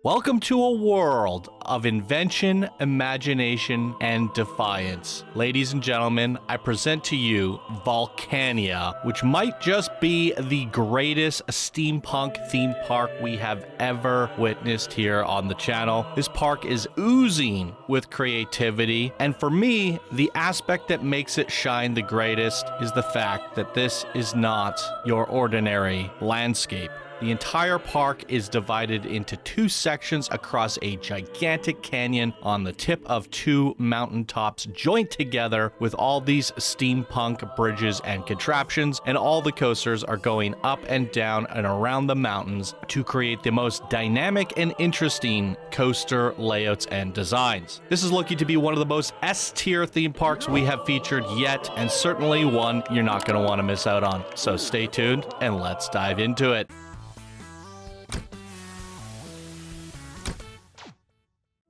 Welcome to a world of invention, imagination, and defiance. Ladies and gentlemen, I present to you Volcania, which might just be the greatest steampunk theme park we have ever witnessed here on the channel. This park is oozing with creativity, and for me, the aspect that makes it shine the greatest is the fact that this is not your ordinary landscape. The entire park is divided into two sections across a gigantic canyon on the tip of two mountaintops joined together with all these steampunk bridges and contraptions, and all the coasters are going up and down and around the mountains to create the most dynamic and interesting coaster layouts and designs. This is looking to be one of the most S-tier theme parks we have featured yet, and certainly one you're not going to want to miss out on. So stay tuned and let's dive into it.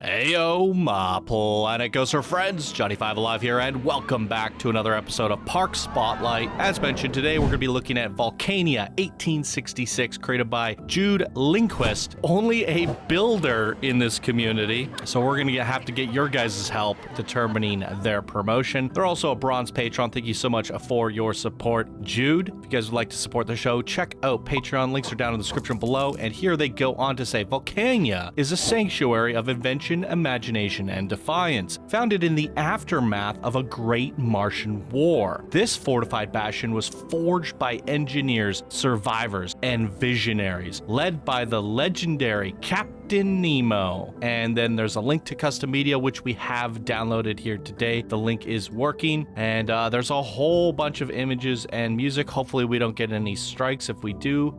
Heyo, my Planet Coaster friends, Johnny5 Alive here, and welcome back to another episode of Park Spotlight. As mentioned, today we're going to be looking at Volcania 1866, created by Jude Linquist, only a builder in this community, so we're going to have to get your guys' help determining their promotion. They're also a bronze patron. Thank you so much for your support, Jude. If you guys would like to support the show, check out Patreon. Links are down in the description below, and here they go on to say, Volcania is a sanctuary of invention, imagination, and defiance, founded in the aftermath of a great Martian war. This fortified bastion was forged by engineers, survivors, and visionaries, led by the legendary Captain Nemo. And then there's a link to custom media, which we have downloaded here today. The link is working, and there's a whole bunch of images and music. Hopefully we don't get any strikes. If we do,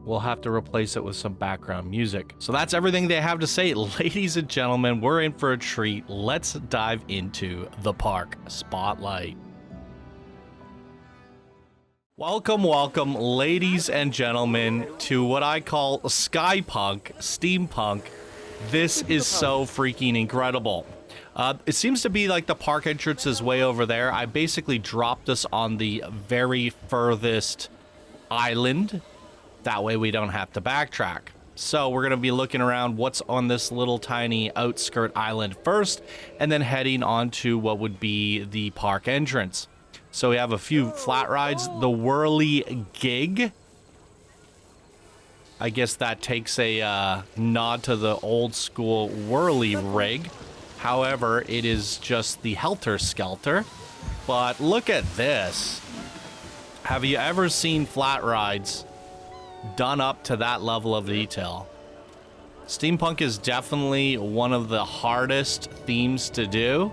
we'll have to replace it with some background music. So that's everything they have to say. Ladies and gentlemen, we're in for a treat. Let's dive into the Park Spotlight. Welcome, ladies and gentlemen, to what I call Skypunk, Steampunk. This is so freaking incredible. It seems to be like the park entrance is way over there. I basically dropped us on the very furthest island. That way we don't have to backtrack. So we're going to be looking around what's on this little tiny outskirt island first, and then heading on to what would be the park entrance. So we have a few flat rides. The Whirly Gig. I guess that takes a nod to the old school Whirly Rig. However, it is just the Helter Skelter. But look at this. Have you ever seen flat rides done up to that level of detail? Steampunk is definitely one of the hardest themes to do,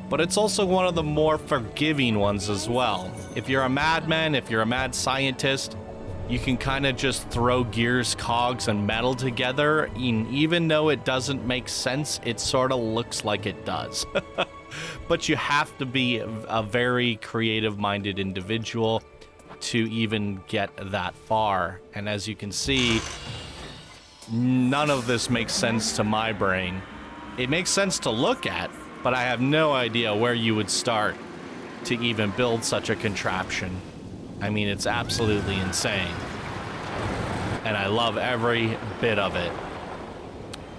but it's also one of the more forgiving ones as well. If you're a madman, if you're a mad scientist, you can kind of just throw gears, cogs, and metal together, and even though it doesn't make sense, it sort of looks like it does. But you have to be a very creative-minded individual to even get that far. And as you can see, none of this makes sense to my brain. It makes sense to look at, but I have no idea where you would start to even build such a contraption. I mean, it's absolutely insane. And I love every bit of it.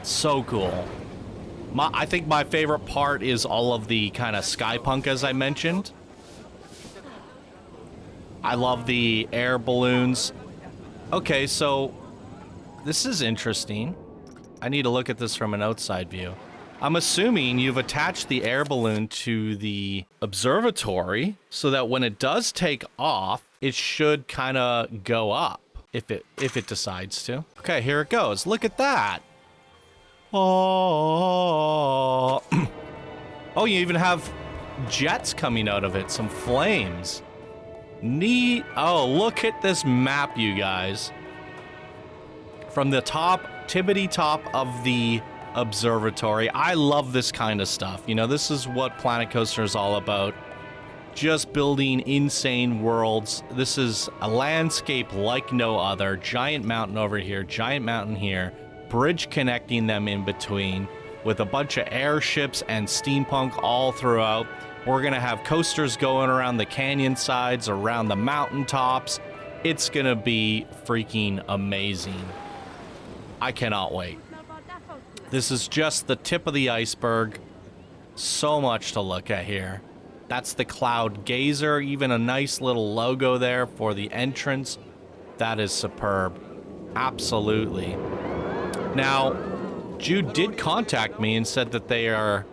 So cool. I think my favorite part is all of the kind of skypunk, as I mentioned. I love the air balloons. Okay, so this is interesting. I need to look at this from an outside view. I'm assuming you've attached the air balloon to the observatory so that when it does take off, it should kind of go up if it decides to. Okay, here it goes. Look at that. Oh, oh, you even have jets coming out of it, some flames. Neat. Oh, look at this map, you guys. From the top, tippity top of the observatory. I love this kind of stuff. You know, this is what Planet Coaster is all about. Just building insane worlds. This is a landscape like no other. Giant mountain over here, giant mountain here, bridge connecting them in between, with a bunch of airships and steampunk all throughout. We're gonna have coasters going around the canyon sides, around the mountaintops. It's gonna be freaking amazing. I cannot wait. This is just the tip of the iceberg. So much to look at here. That's the Cloud Gazer, even a nice little logo there for the entrance. That is superb. Absolutely. Now, Jude did contact me and said that they are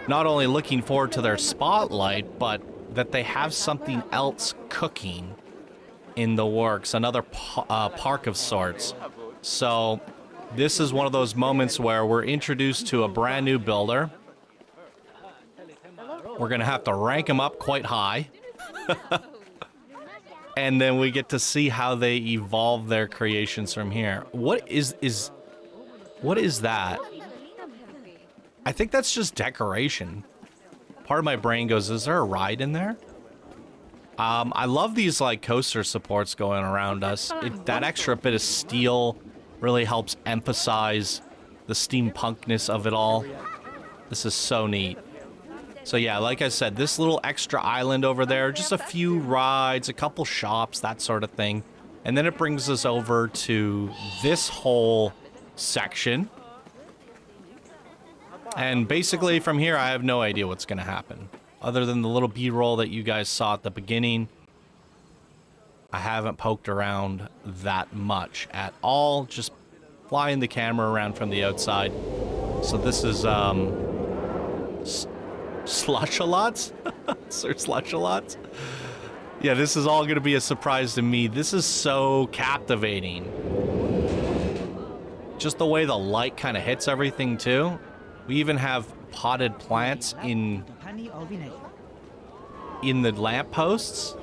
not only looking forward to their spotlight, but that they have something else cooking in the works, another park of sorts. So this is one of those moments where we're introduced to a brand new builder. We're going to have to rank them up quite high. And then we get to see how they evolve their creations from here. What is that? I think that's just decoration. Part of my brain goes, is there a ride in there? I love these like coaster supports going around us. That extra bit of steel really helps emphasize the steampunkness of it all. This is so neat. So yeah, like I said, this little extra island over there, just a few rides, a couple shops, that sort of thing. And then it brings us over to this whole section. And basically from here, I have no idea what's going to happen. Other than the little B-roll that you guys saw at the beginning, I haven't poked around that much at all. Just flying the camera around from the outside. So this is, Slush-a-lots? Sir Slush-a-lots? Yeah, this is all going to be a surprise to me. This is so captivating. Just the way the light kind of hits everything, too. We even have potted plants in the lampposts.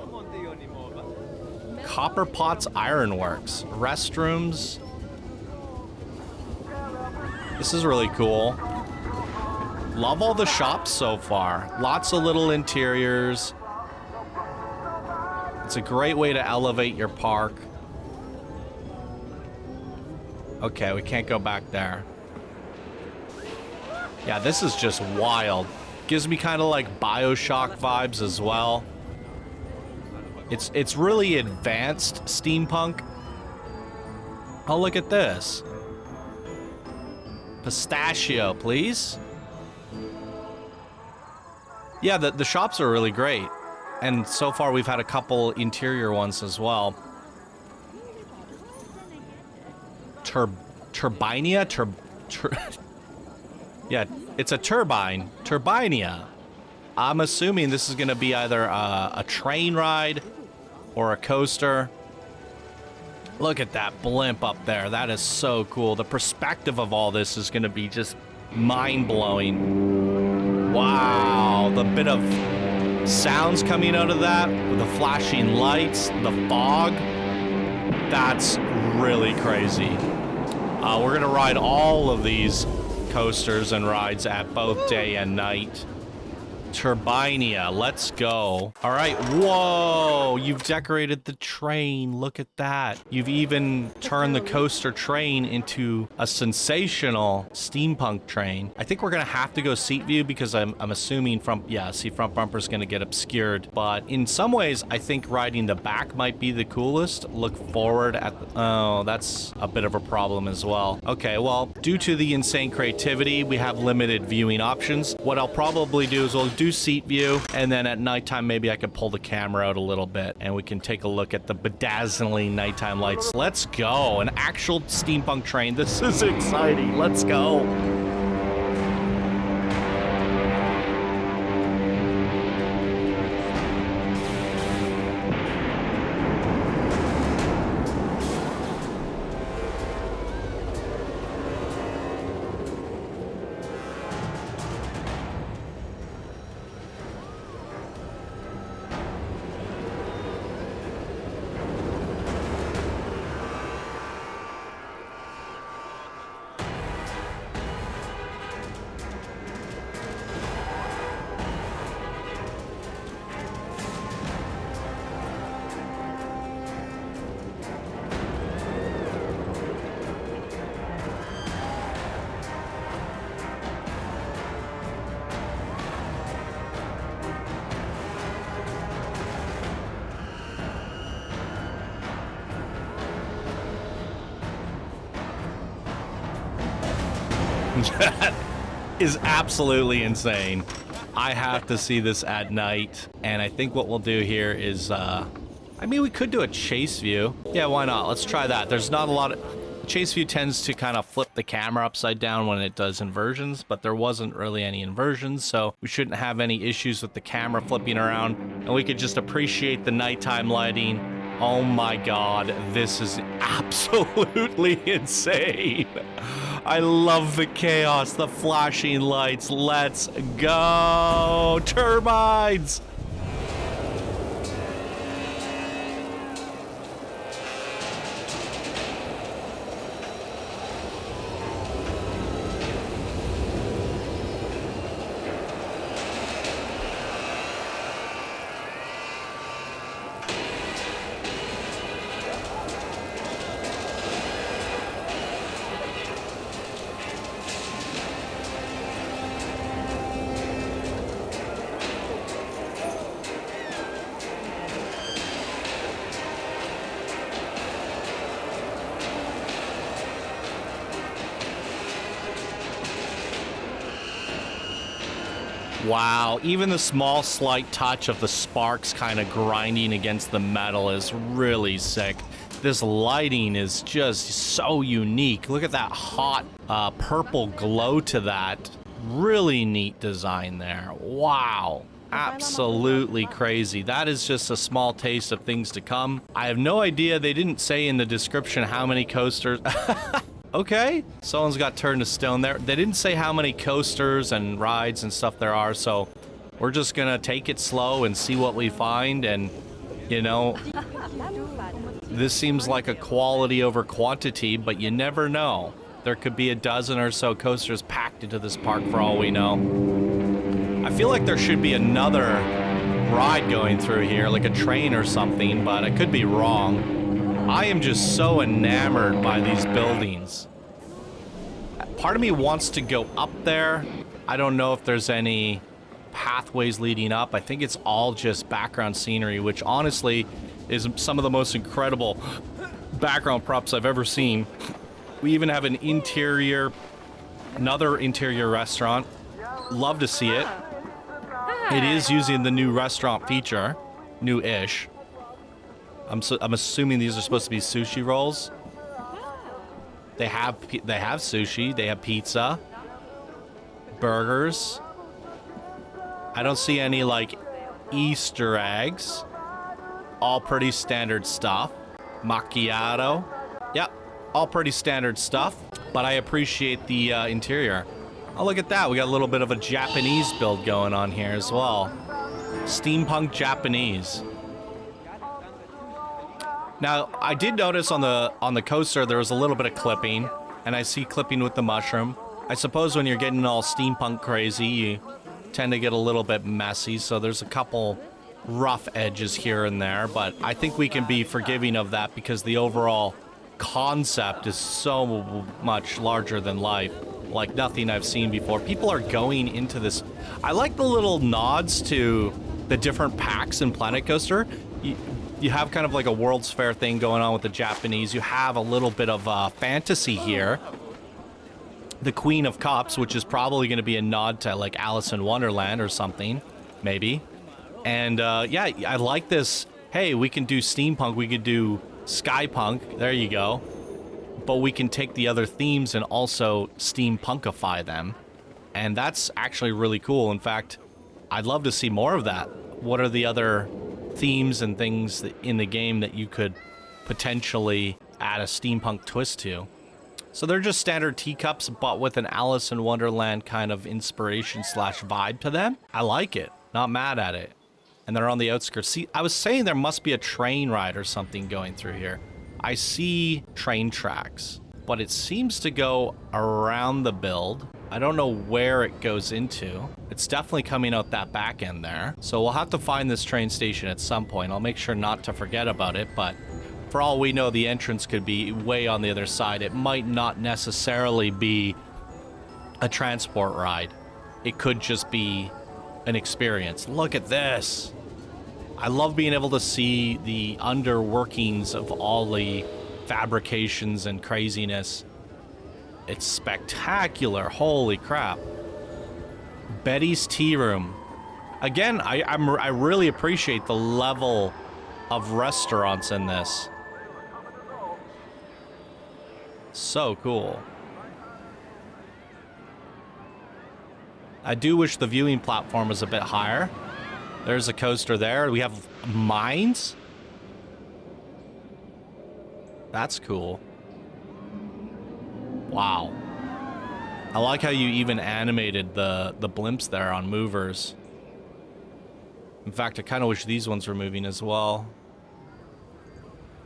Copper Pots Ironworks. Restrooms. This is really cool. Love all the shops so far. Lots of little interiors. It's a great way to elevate your park. Okay, we can't go back there. Yeah, this is just wild. Gives me kind of like BioShock vibes as well. It's really advanced steampunk. Oh, look at this. Pistachio, please. Yeah, the shops are really great. And so far we've had a couple interior ones as well. Turbinia? Yeah, it's a turbine. Turbinia. I'm assuming this is going to be either a train ride or a coaster. Look at that blimp up there. That is so cool. The perspective of all this is going to be just mind-blowing. Wow, the bit of sounds coming out of that with the flashing lights, the fog. That's really crazy. We're going to ride all of these coasters and rides at both day and night. Turbinia, let's go. All right, whoa, you've decorated the train. Look at that. You've even turned the coaster train into a sensational steampunk train. I think we're gonna have to go seat view because I'm assuming front bumper's gonna get obscured. But in some ways, I think riding the back might be the coolest. Look forward at oh, that's a bit of a problem as well. Okay, well, due to the insane creativity, we have limited viewing options. What I'll probably do is we'll do seat view, and then at nighttime maybe I could pull the camera out a little bit and we can take a look at the bedazzling nighttime lights. Let's go. An actual steampunk train. This is exciting. Let's go. That is absolutely insane. I have to see this at night, and I think what we'll do here is, I mean, we could do a chase view. Yeah, why not? Let's try that. There's not a lot of... Chase view tends to kind of flip the camera upside down when it does inversions, but there wasn't really any inversions, so we shouldn't have any issues with the camera flipping around, and we could just appreciate the nighttime lighting. Oh my god, this is absolutely insane. I love the chaos, the flashing lights. Let's go! Turbines! Wow, even the small slight touch of the sparks kind of grinding against the metal is really sick. This lighting is just so unique. Look at that hot purple glow to that. Really neat design there. Wow. Absolutely crazy. That is just a small taste of things to come. I have no idea. They didn't say in the description how many coasters... Okay, someone's got turned to stone there. They didn't say how many coasters and rides and stuff there are, so we're just gonna take it slow and see what we find. And, you know, this seems like a quality over quantity, but you never know. There could be a dozen or so coasters packed into this park for all we know. I feel like there should be another ride going through here, like a train or something, but I could be wrong. I am just so enamored by these buildings. Part of me wants to go up there. I don't know if there's any pathways leading up. I think it's all just background scenery, which honestly is some of the most incredible background props I've ever seen. We even have another interior restaurant. Love to see it. It is using the new restaurant feature, new-ish. I'm assuming these are supposed to be sushi rolls. They have sushi. They have pizza, burgers. I don't see any like Easter eggs. All pretty standard stuff. Macchiato. Yep, all pretty standard stuff. But I appreciate the interior. Oh, look at that. We got a little bit of a Japanese build going on here as well. Steampunk Japanese. Now, I did notice on the coaster there was a little bit of clipping, and I see clipping with the mushroom. I suppose when you're getting all steampunk crazy, you tend to get a little bit messy, so there's a couple rough edges here and there, but I think we can be forgiving of that because the overall concept is so much larger than life, like nothing I've seen before. People are going into this. I like the little nods to the different packs in Planet Coaster. You have kind of like a World's Fair thing going on with the Japanese. You have a little bit of fantasy here. The Queen of Cups, which is probably going to be a nod to like Alice in Wonderland or something, maybe. And yeah, I like this. Hey, we can do steampunk. We could do skypunk. There you go. But we can take the other themes and also steampunkify them. And that's actually really cool. In fact, I'd love to see more of that. What are the other themes and things in the game that you could potentially add a steampunk twist to? So they're just standard teacups, but with an Alice in Wonderland kind of inspiration / vibe to them. I like it. Not mad at it. And they're on the outskirts. See, I was saying there must be a train ride or something going through here. I see train tracks, but it seems to go around the build. I don't know where it goes into. It's definitely coming out that back end there. So we'll have to find this train station at some point. I'll make sure not to forget about it, but for all we know, the entrance could be way on the other side. It might not necessarily be a transport ride. It could just be an experience. Look at this. I love being able to see the underworkings of all the fabrications and craziness. it's spectacular. Holy crap. Betty's Tea Room. Again, I really appreciate the level of restaurants in this. So cool. I do wish the viewing platform was a bit higher. There's a coaster there. We have mines. That's cool. Wow. I like how you even animated the blimps there on movers. In fact, I kind of wish these ones were moving as well.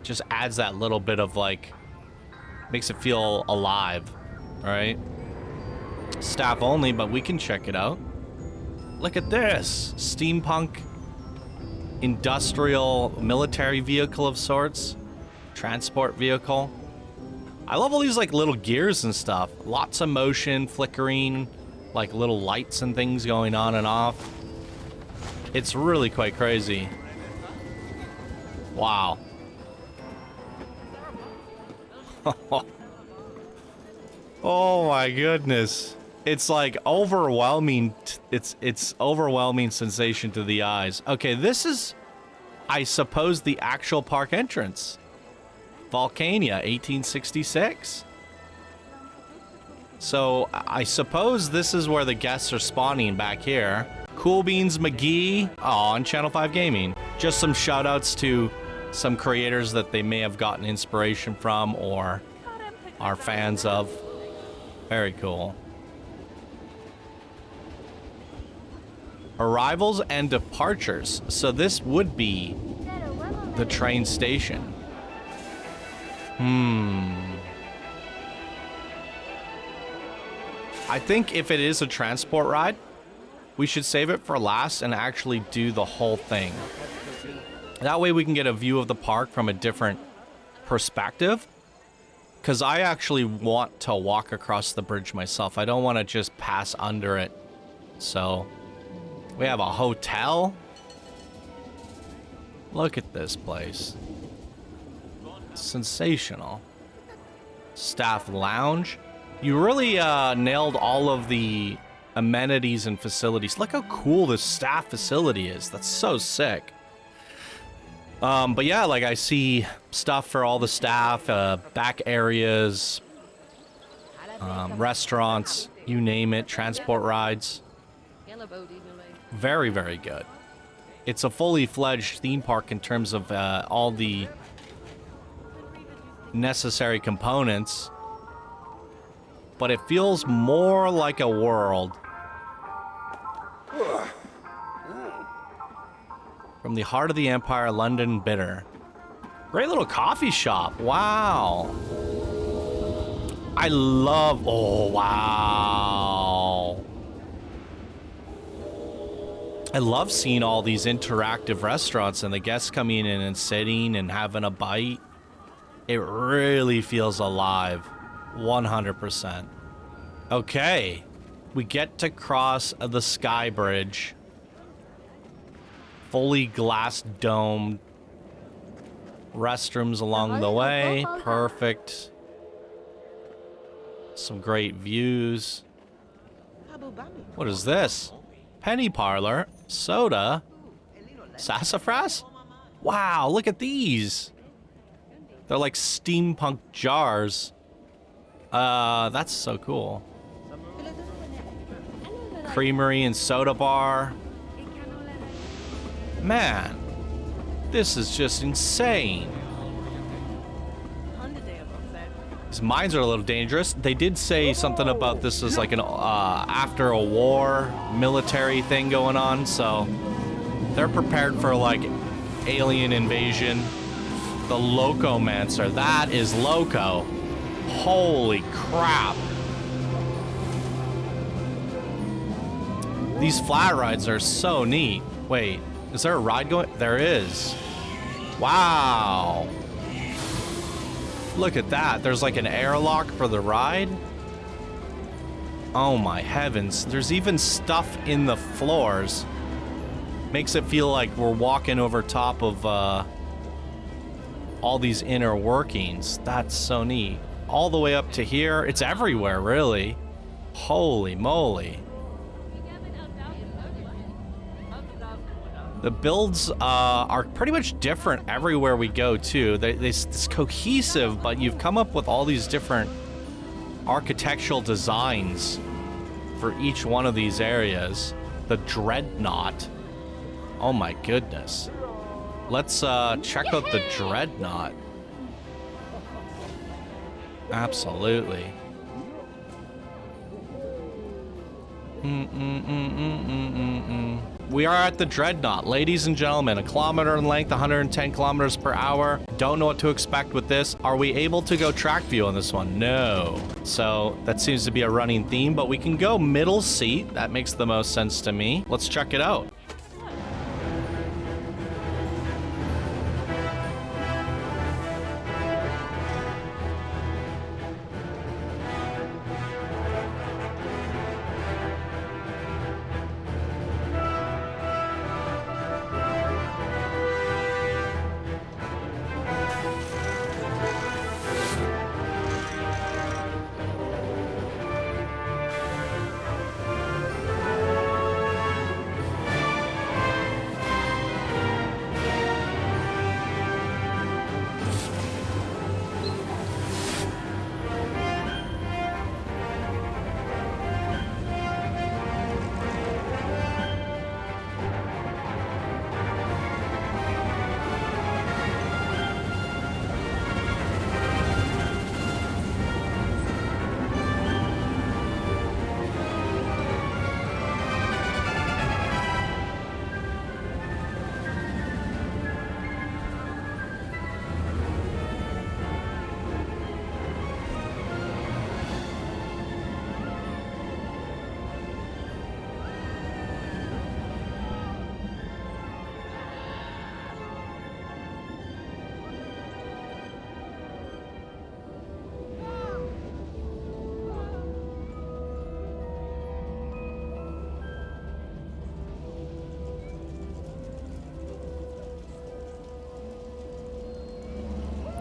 Just adds that little bit of like, makes it feel alive, right? Staff only, but we can check it out. Look at this. Steampunk industrial military vehicle of sorts. Transport vehicle. I love all these like little gears and stuff. Lots of motion, flickering, like little lights and things going on and off. It's really quite crazy. Wow. Oh my goodness. It's like overwhelming. It's overwhelming sensation to the eyes. Okay, this is, I suppose, the actual park entrance. Volcania, 1866. So I suppose this is where the guests are spawning back here. Cool Beans McGee, on Channel 5 Gaming. Just some shout outs to some creators that they may have gotten inspiration from or are fans of. Very cool. Arrivals and departures. So this would be the train station. I think if it is a transport ride, we should save it for last and actually do the whole thing. That way we can get a view of the park from a different perspective. Because I actually want to walk across the bridge myself. I don't want to just pass under it. So, we have a hotel. Look at this place. Sensational. Staff lounge. You really nailed all of the amenities and facilities. Look how cool this staff facility is. That's so sick. But yeah, like I see stuff for all the staff, back areas, restaurants, you name it, transport rides. Very, very good. It's a fully fledged theme park in terms of all the necessary components, but it feels more like a world. From the heart of the empire, London Bitter. Great little coffee shop. Wow. I love... Oh, wow. I love seeing all these interactive restaurants and the guests coming in and sitting and having a bite. It really feels alive. 100%. Okay. We get to cross the sky bridge. Fully glass domed. Restrooms along the way. Perfect. Some great views. What is this? Penny parlor. Soda. Sassafras? Wow, look at these. They're like steampunk jars. That's so cool. Creamery and soda bar. Man, this is just insane. These mines are a little dangerous. They did say something about this as like an after a war military thing going on, so they're prepared for like alien invasion. The Locomancer, that is Loco. Holy crap. These flat rides are so neat. Wait, is there a ride going? There is. Wow. Look at that. There's like an airlock for the ride. Oh my heavens. There's even stuff in the floors. Makes it feel like we're walking over top of all these inner workings. That's so neat. all the way up to here. It's everywhere, really. Holy moly. The builds are pretty much different everywhere we go, too. It's cohesive, but you've come up with all these different architectural designs for each one of these areas. The Dreadnought. Oh my goodness. Let's check out the Dreadnought. Absolutely. We are at the Dreadnought, ladies and gentlemen. 1 kilometer in length, 110 kilometers per hour. Don't know what to expect with this. Are we able to go track view on this one? No. So that seems to be a running theme, but we can go middle seat. That makes the most sense to me. Let's check it out.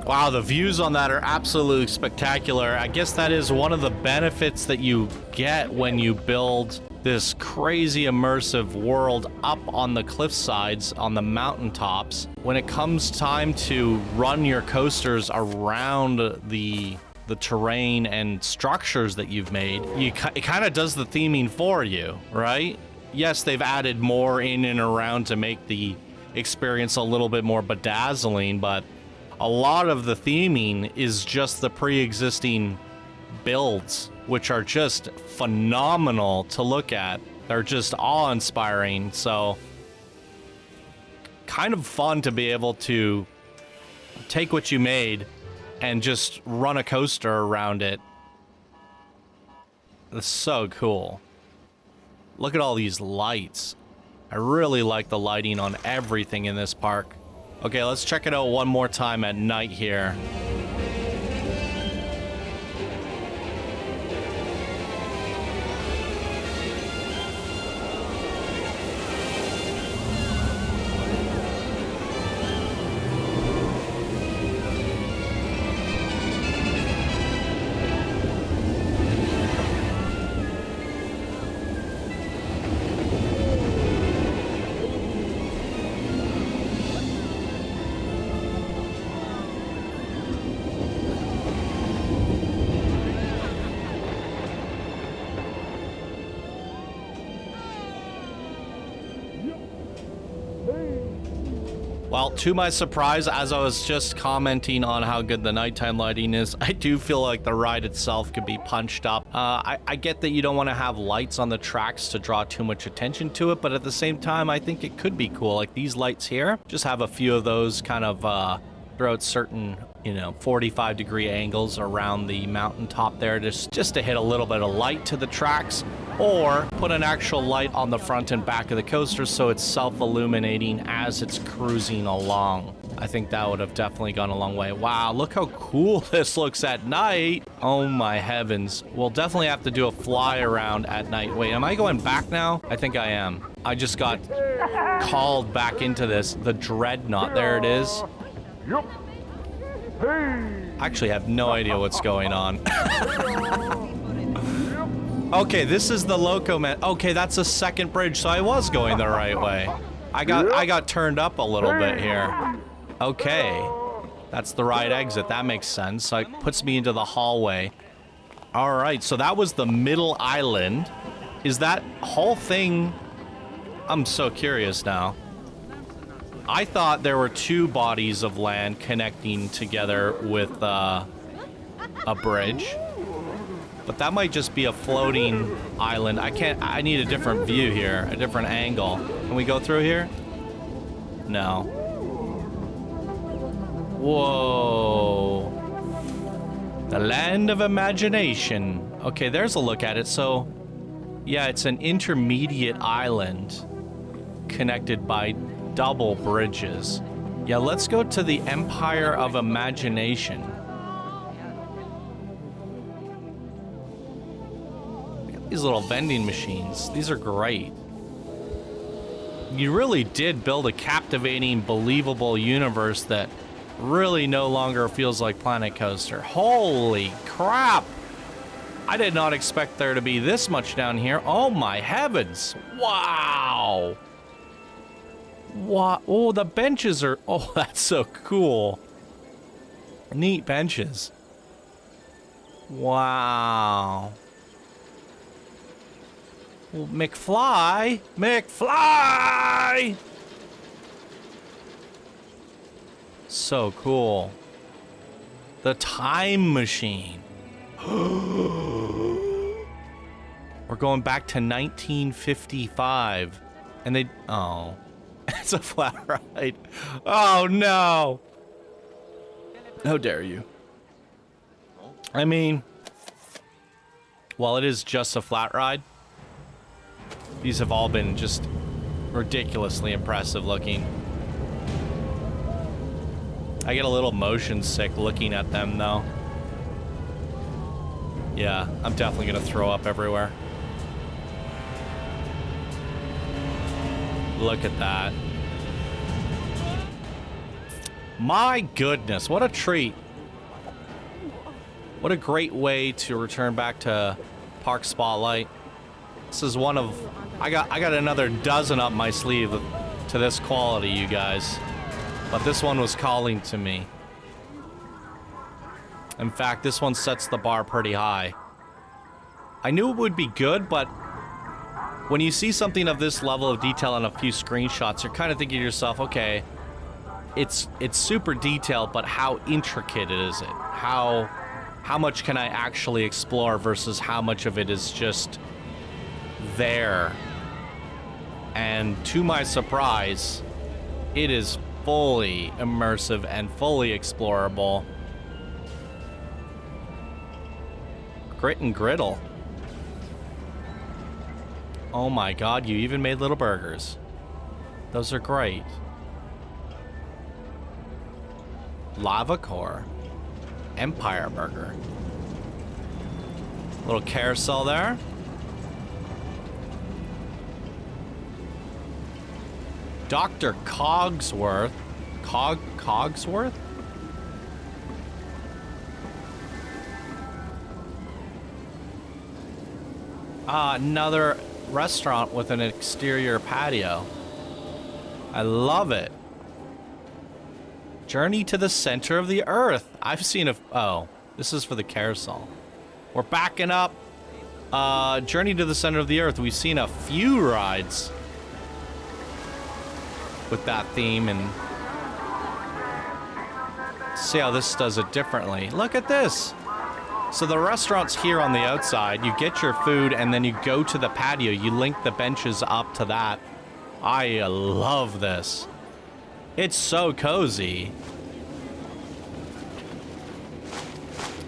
Wow, the views on that are absolutely spectacular. I guess that is one of the benefits that you get when you build this crazy immersive world up on the cliff sides, on the mountaintops. When it comes time to run your coasters around the terrain and structures that you've made, it kind of does the theming for you, right? Yes, they've added more in and around to make the experience a little bit more bedazzling, but a lot of the theming is just the pre-existing builds, which are just phenomenal to look at. They're just awe-inspiring, so kind of fun to be able to take what you made and just run a coaster around it. It's so cool. Look at all these lights. I really like the lighting on everything in this park. Okay, let's check it out one more time at night here. Well, to my surprise, as I was just commenting on how good the nighttime lighting is, I do feel like the ride itself could be punched up. I get that you don't want to have lights on the tracks to draw too much attention to it, but at the same time, I think it could be cool. Like these lights here, just have a few of those kind of throughout certain, 45-degree angles around the mountaintop there, just to hit a little bit of light to the tracks, or put an actual light on the front and back of the coaster so it's self-illuminating as it's cruising along. I think that would have definitely gone a long way. Wow, look how cool this looks at night. Oh my heavens. We'll definitely have to do a fly around at night. Wait, am I going back now? I think I am. I just got called back into this. The Dreadnought, there it is. I actually have no idea what's going on. Okay, this is the Loco Man. Okay, that's a second bridge, so I was going the right way. I got turned up a little bit here. Okay. That's the right exit. That makes sense. So it puts me into the hallway. All right, so that was the middle island. Is that whole thing... I'm so curious now. I thought there were two bodies of land connecting together with a bridge. But that might just be a floating island. I need a different view here, a different angle. Can we go through here? No. Whoa. The land of imagination. Okay, there's a look at it. So, yeah, it's an intermediate island connected by double bridges. Yeah, let's go to the Empire of Imagination. These little vending machines. These are great. You really did build a captivating, believable universe that really no longer feels like Planet Coaster. Holy crap! I did not expect there to be this much down here. Oh my heavens! Wow! What? Oh, the benches are... Oh, that's so cool. Neat benches. Wow. Well, McFly! McFly! So cool. The time machine. We're going back to 1955. And they... Oh. It's a flat ride. Oh, no. How dare you? I mean... While it is just a flat ride, these have all been just ridiculously impressive looking. I get a little motion sick looking at them, though. Yeah, I'm definitely gonna throw up everywhere. Look at that. My goodness, what a treat. What a great way to return back to Park Spotlight. This is one of... I got another dozen up my sleeve to this quality, you guys. But this one was calling to me. In fact, this one sets the bar pretty high. I knew it would be good, but when you see something of this level of detail in a few screenshots, you're kind of thinking to yourself, okay, it's super detailed, but how intricate is it? How much can I actually explore versus how much of it is just there? And to my surprise, it is fully immersive and fully explorable. Grit and griddle. Oh my god, you even made little burgers. Those are great. Lava core. Empire burger. Little carousel there. Dr. Cogsworth. Cogsworth? Another restaurant with an exterior patio. I love it. Journey to the center of the earth. I've seen a... Oh, this is for the carousel. We're backing up. Journey to the center of the earth. We've seen a few rides with that theme, and see how this does it differently. Look at this. So the restaurant's here on the outside. You get your food, and then you go to the patio. You link the benches up to that. I love this. It's so cozy.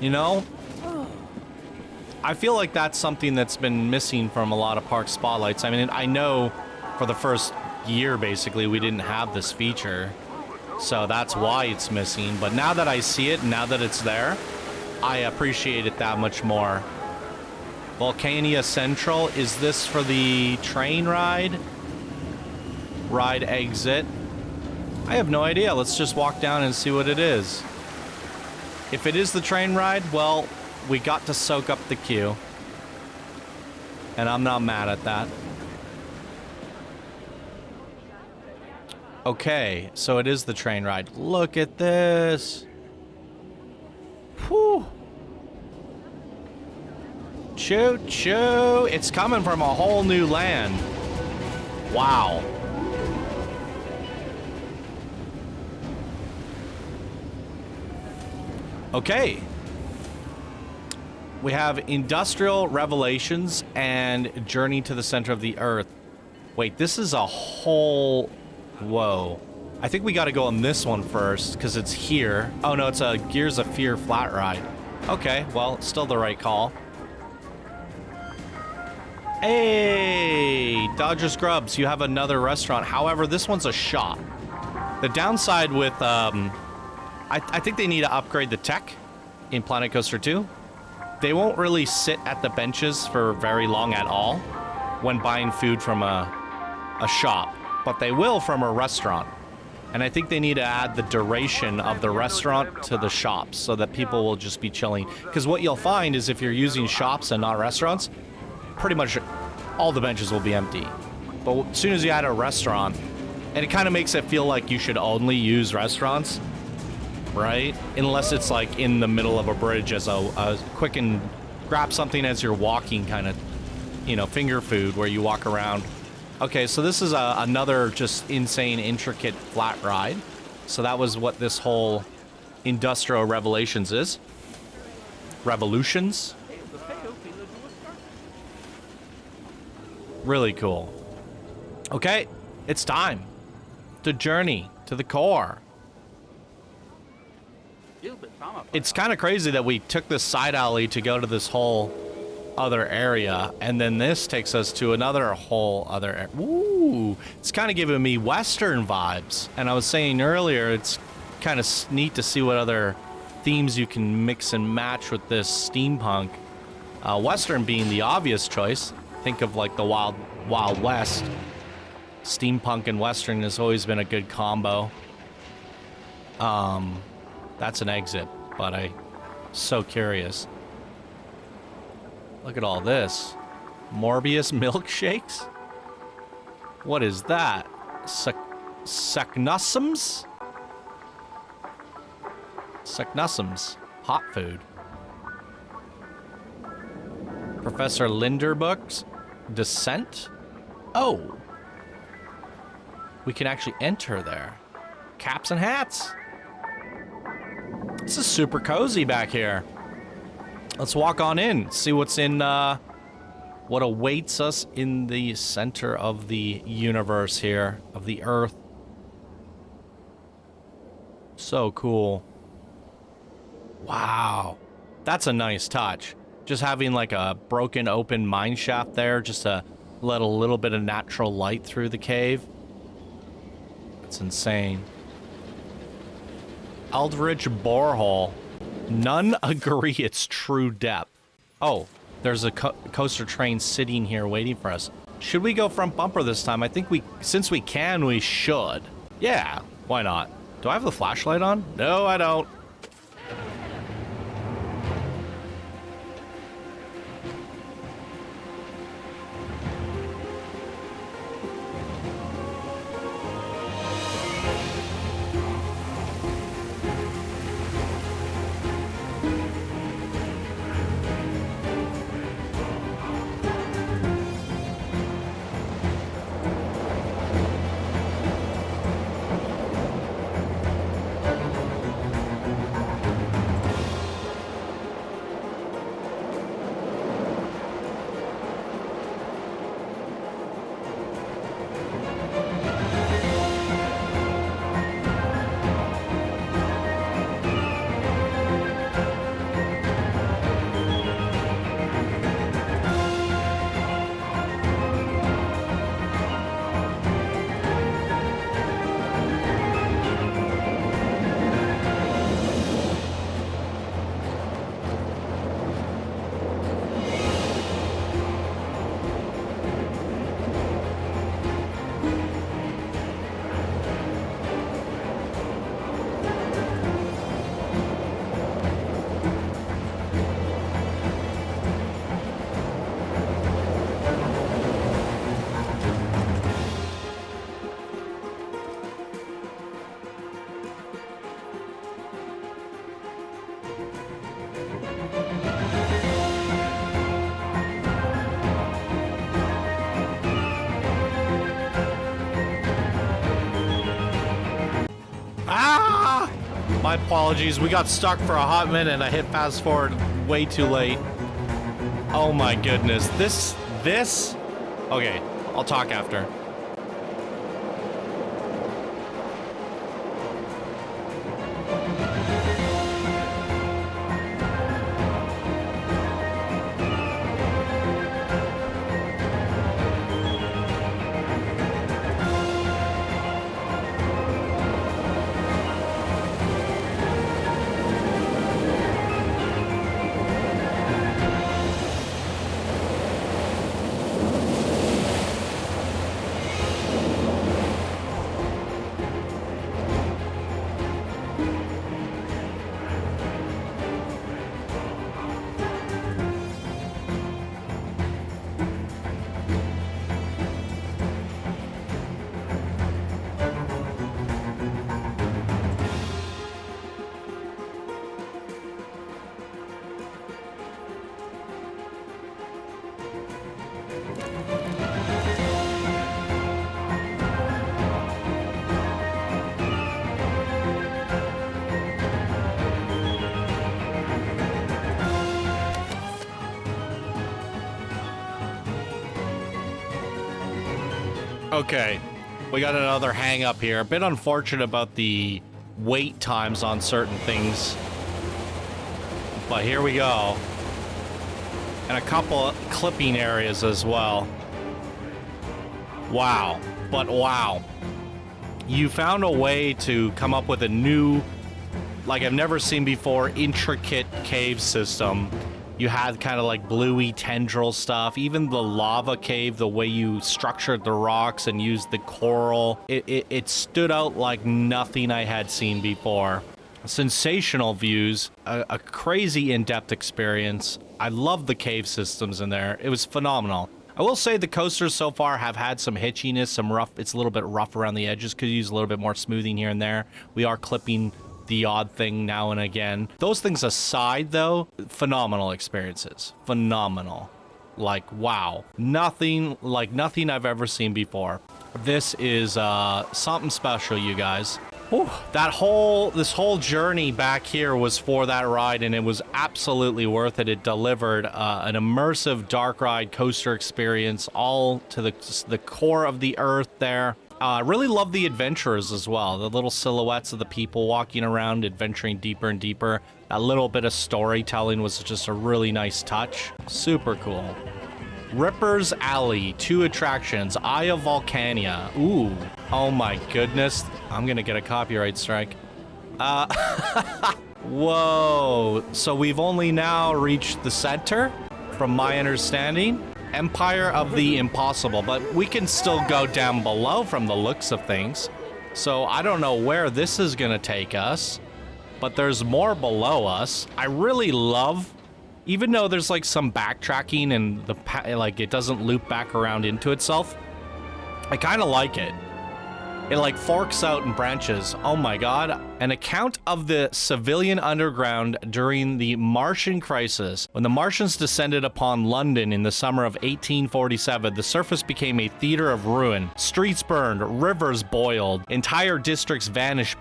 You know? I feel like that's something that's been missing from a lot of park spotlights. I mean, I know for the first year, basically, we didn't have this feature. So that's why it's missing. But now that I see it, now that it's there, I appreciate it that much more. Volcania Central. Is this for the train ride? Ride exit. I have no idea. Let's just walk down and see what it is. If it is the train ride, well, we got to soak up the queue. And I'm not mad at that. Okay, so it is the train ride. Look at this. Whew. Choo choo. It's coming from a whole new land. Wow. Okay. We have Industrial Revelations and Journey to the Center of the Earth. Wait, this is a whole... Whoa. I think we got to go on this one first, because it's here. Oh, no, it's a Gears of Fear flat ride. Okay, well, still the right call. Hey, Dodger Scrubs, you have another restaurant. However, this one's a shop. The downside with... I think they need to upgrade the tech in Planet Coaster 2. They won't really sit at the benches for very long at all when buying food from a shop, but they will from a restaurant. And I think they need to add the duration of the restaurant to the shops so that people will just be chilling. Because what you'll find is if you're using shops and not restaurants, pretty much all the benches will be empty. But as soon as you add a restaurant, and it kind of makes it feel like you should only use restaurants, right? Unless it's like in the middle of a bridge as a quick and grab something as you're walking kind of, you know, finger food where you walk around. Okay, so this is another just insane, intricate flat ride. So that was what this whole Industrial Revelations is. Revolutions. Really cool. Okay, it's time to journey to the core. It's kind of crazy that we took this side alley to go to this whole other area, and then this takes us to another whole other area. Ooh, it's kind of giving me Western vibes. And I was saying earlier, it's kind of neat to see what other themes you can mix and match with this steampunk. Western being the obvious choice. Think of like the Wild West. Steampunk and Western has always been a good combo. That's an exit, but I'm so curious. Look at all this. Morbius milkshakes? What is that? Seknussums? Seknussums. Hot food. Professor Lindenbrook's Descent? Oh. We can actually enter there. Caps and hats. This is super cozy back here. Let's walk on in, see what's in, what awaits us in the center of the universe here, of the Earth. So cool. Wow. That's a nice touch. Just having like a broken open mine shaft there, just to let a little bit of natural light through the cave. That's insane. Eldridge borehole. None agree it's true depth. Oh, there's a coaster train sitting here waiting for us. Should we go front bumper this time? I think since we can, we should. Yeah, why not? Do I have the flashlight on? No, I don't. My apologies. We got stuck for a hot minute and I hit fast forward way too late. Oh my goodness. This... Okay, I'll talk after. Okay, we got another hang up here. A bit unfortunate about the wait times on certain things. But here we go. And a couple of clipping areas as well. Wow. But wow. You found a way to come up with a new, like I've never seen before, intricate cave system. You had kind of like bluey tendril stuff. Even the lava cave, the way you structured the rocks and used the coral, it stood out like nothing I had seen before. Sensational views, a crazy in-depth experience. I love the cave systems in there. It was phenomenal. I will say the coasters so far have had some hitchiness, some rough. It's a little bit rough around the edges. Could use a little bit more smoothing here and there. We are clipping the odd thing now and again. Those things aside, though, phenomenal experiences. Phenomenal. Like, wow. Nothing I've ever seen before. This is something special, you guys. Whew. This whole journey back here was for that ride, and it was absolutely worth it. It delivered an immersive dark ride coaster experience, all to the core of the earth there. I really love the adventurers as well. The little silhouettes of the people walking around, adventuring deeper and deeper. A little bit of storytelling was just a really nice touch. Super cool. Ripper's Alley, 2 attractions. Eye of Volcania. Ooh. Oh my goodness. I'm gonna get a copyright strike. Whoa. So we've only now reached the center, from my understanding. Empire of the Impossible, but we can still go down below from the looks of things. So I don't know where this is gonna take us, but there's more below us. I really love, even though there's like some backtracking and like it doesn't loop back around into itself, I kind of like it. It like forks out and branches. Oh my god. An account of the civilian underground during the Martian crisis. When the Martians descended upon London in the summer of 1847, the surface became a theater of ruin. Streets burned, rivers boiled, entire districts vanished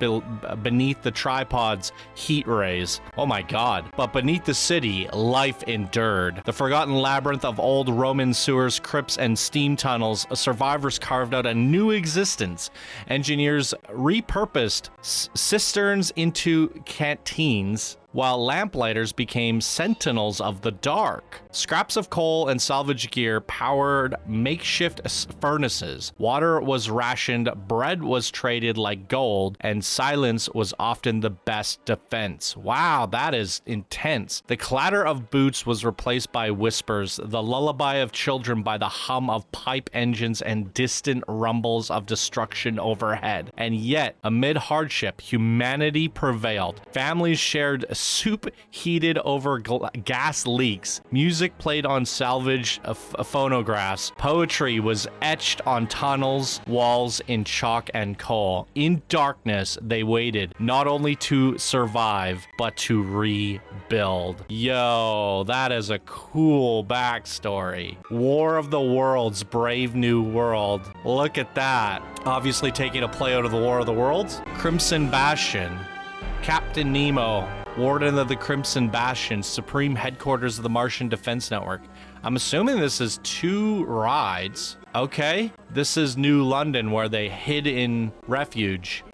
beneath the tripod's heat rays. Oh my god. But beneath the city, life endured. The forgotten labyrinth of old Roman sewers, crypts, and steam tunnels, survivors carved out a new existence. Engineers repurposed cisterns into canteens, while lamplighters became sentinels of the dark. Scraps of coal and salvage gear powered makeshift furnaces. Water was rationed, bread was traded like gold, and silence was often the best defense. Wow, that is intense. The clatter of boots was replaced by whispers, the lullaby of children by the hum of pipe engines and distant rumbles of destruction overhead. And yet, amid hardship, humanity prevailed. Families shared soup heated over gas leaks. Music played on salvaged phonographs. Poetry was etched on tunnels, walls in chalk and coal. In darkness, they waited, not only to survive, but to rebuild. Yo, that is a cool backstory. War of the Worlds, Brave New World. Look at that. Obviously taking a play out of the War of the Worlds. Crimson Bastion. Captain Nemo, Warden of the Crimson Bastion, Supreme Headquarters of the Martian Defense Network. I'm assuming this is 2 rides. Okay, this is New London, where they hid in refuge.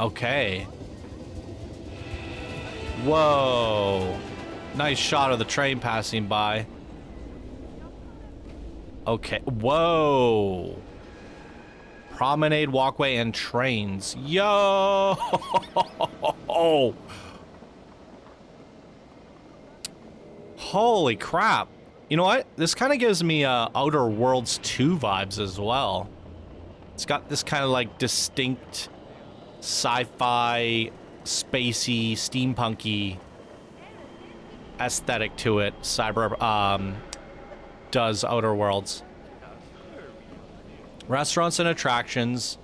Okay. Whoa. Nice shot of the train passing by. Okay, whoa. Promenade, walkway, and trains. Yo! Holy crap. You know what? This kind of gives me Outer Worlds 2 vibes as well. It's got this kind of like distinct sci-fi, spacey, steampunky aesthetic to it. Cyber does Outer Worlds. Restaurants and attractions,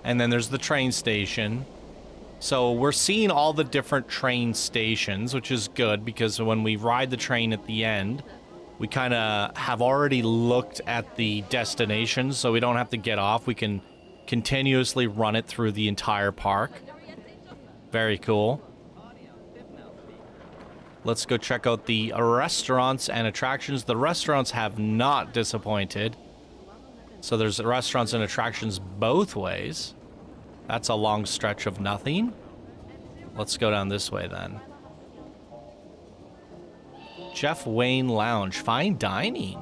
and then there's the train station. So we're seeing all the different train stations, which is good because when we ride the train at the end, we kind of have already looked at the destination, so we don't have to get off. We can continuously run it through the entire park. Very cool. Let's go check out the restaurants and attractions. The restaurants have not disappointed. So there's restaurants and attractions both ways. That's a long stretch of nothing. Let's go down this way then. Jeff Wayne Lounge, fine dining.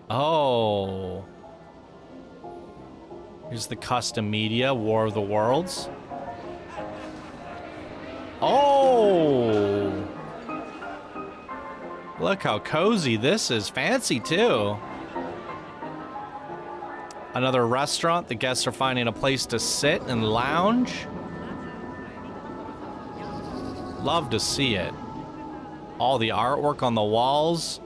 Oh. Here's the custom media, War of the Worlds. Oh. Look how cozy this is. Fancy too. Another restaurant. The guests are finding a place to sit and lounge. Love to see it. All the artwork on the walls.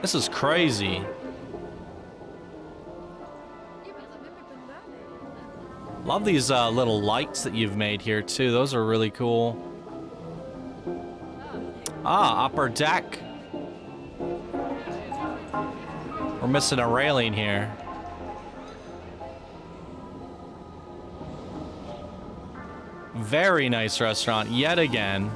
This is crazy. Love these little lights that you've made here too. Those are really cool. Ah, upper deck. We're missing a railing here. Very nice restaurant yet again.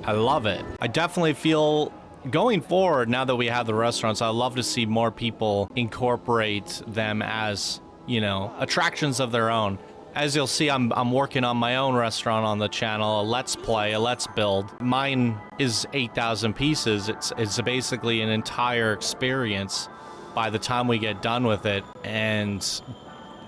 I love it. I definitely feel going forward, now that we have the restaurants, I love to see more people incorporate them as, you know, attractions of their own. As you'll see, I'm working on my own restaurant on the channel, a let's play, a let's build. Mine is 8,000 pieces. It's basically an entire experience by the time we get done with it. And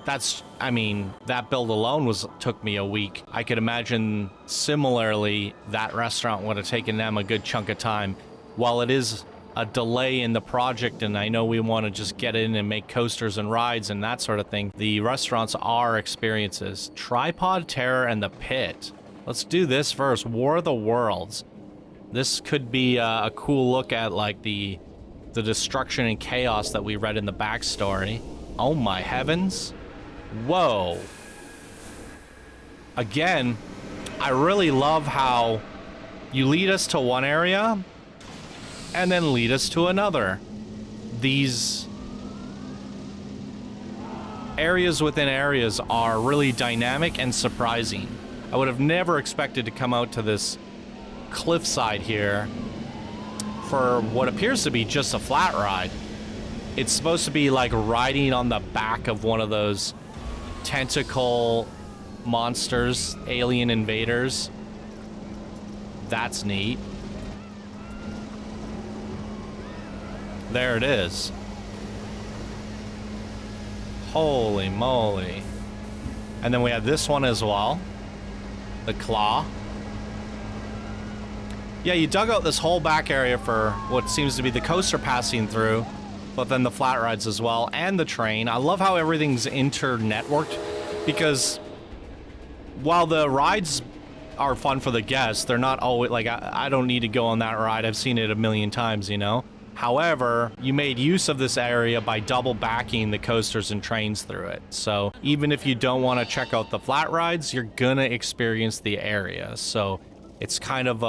that's, I mean, that build alone took me a week. I could imagine similarly that restaurant would have taken them a good chunk of time. While it is a delay in the project, and I know we want to just get in and make coasters and rides and that sort of thing, the restaurants are experiences. Tripod Terror and the Pit. Let's do this first. War of the Worlds. This could be a cool look at like the destruction and chaos that we read in the backstory. Oh my heavens. Whoa. Again, I really love how you lead us to one area and then lead us to another. These areas within areas are really dynamic and surprising. I would have never expected to come out to this cliffside here for what appears to be just a flat ride. It's supposed to be like riding on the back of one of those tentacle monsters, alien invaders. That's neat. There it is. Holy moly. And then we have this one as well. The Claw. Yeah, you dug out this whole back area for what seems to be the coaster passing through, but then the flat rides as well, and the train. I love how everything's inter-networked, because while the rides are fun for the guests, they're not always, like, I don't need to go on that ride. I've seen it a million times, you know? However, you made use of this area by double backing the coasters and trains through it. So even if you don't want to check out the flat rides, you're gonna experience the area. So it's kind of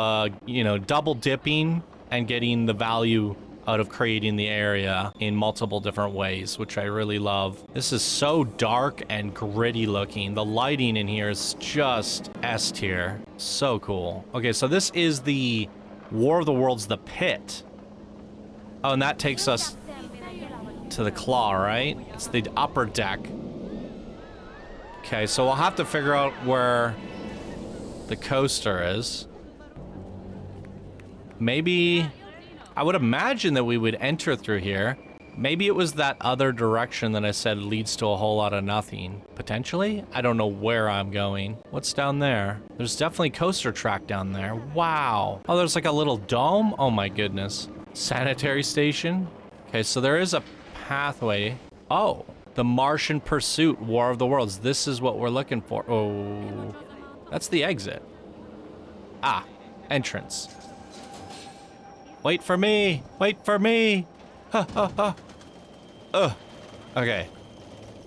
you know, double dipping and getting the value out of creating the area in multiple different ways, which I really love. This is so dark and gritty looking. The lighting in here is just S tier. So cool. Okay, so this is the War of the Worlds, the pit. Oh, and that takes us to the claw, right? It's the upper deck. Okay, so we'll have to figure out where the coaster is. Maybe, I would imagine that we would enter through here. Maybe it was that other direction that I said leads to a whole lot of nothing. Potentially? I don't know where I'm going. What's down there? There's definitely coaster track down there. Wow. Oh, there's like a little dome? Oh my goodness. Sanitary station? Okay, so there is a pathway. Oh, the Martian Persuit, War of the Worlds. This is what we're looking for. Oh, that's the exit. Ah, entrance. Wait for me! Wait for me! Ha ha ha! Okay.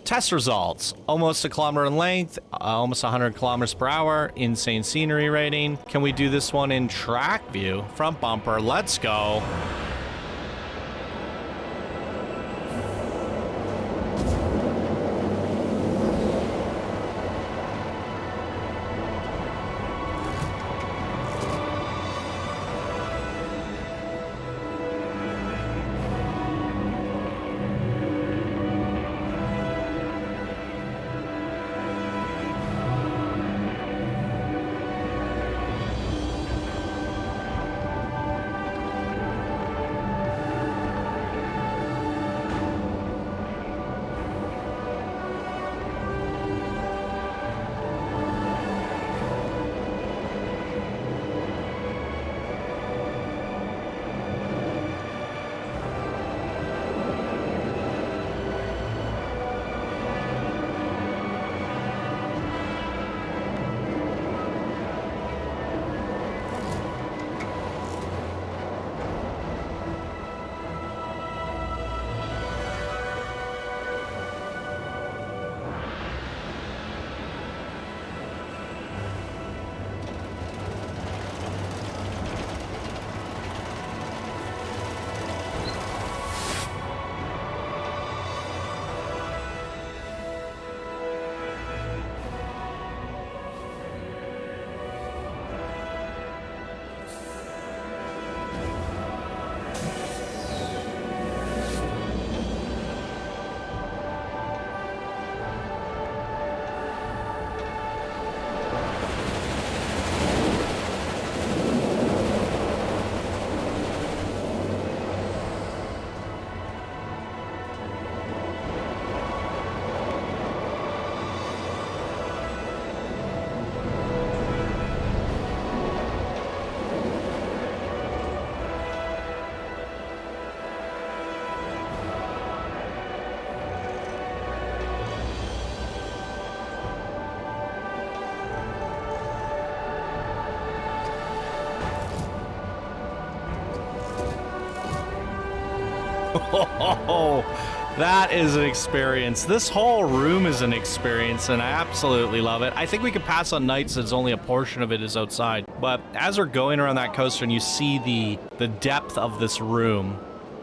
Test results. Almost a kilometer in length, almost 100 kilometers per hour, insane scenery rating. Can we do this one in track view? Front bumper, let's go. Oh, that is an experience. This whole room is an experience, and I absolutely love it. I think we could pass on nights as only a portion of it is outside. But as we're going around that coaster and you see the depth of this room,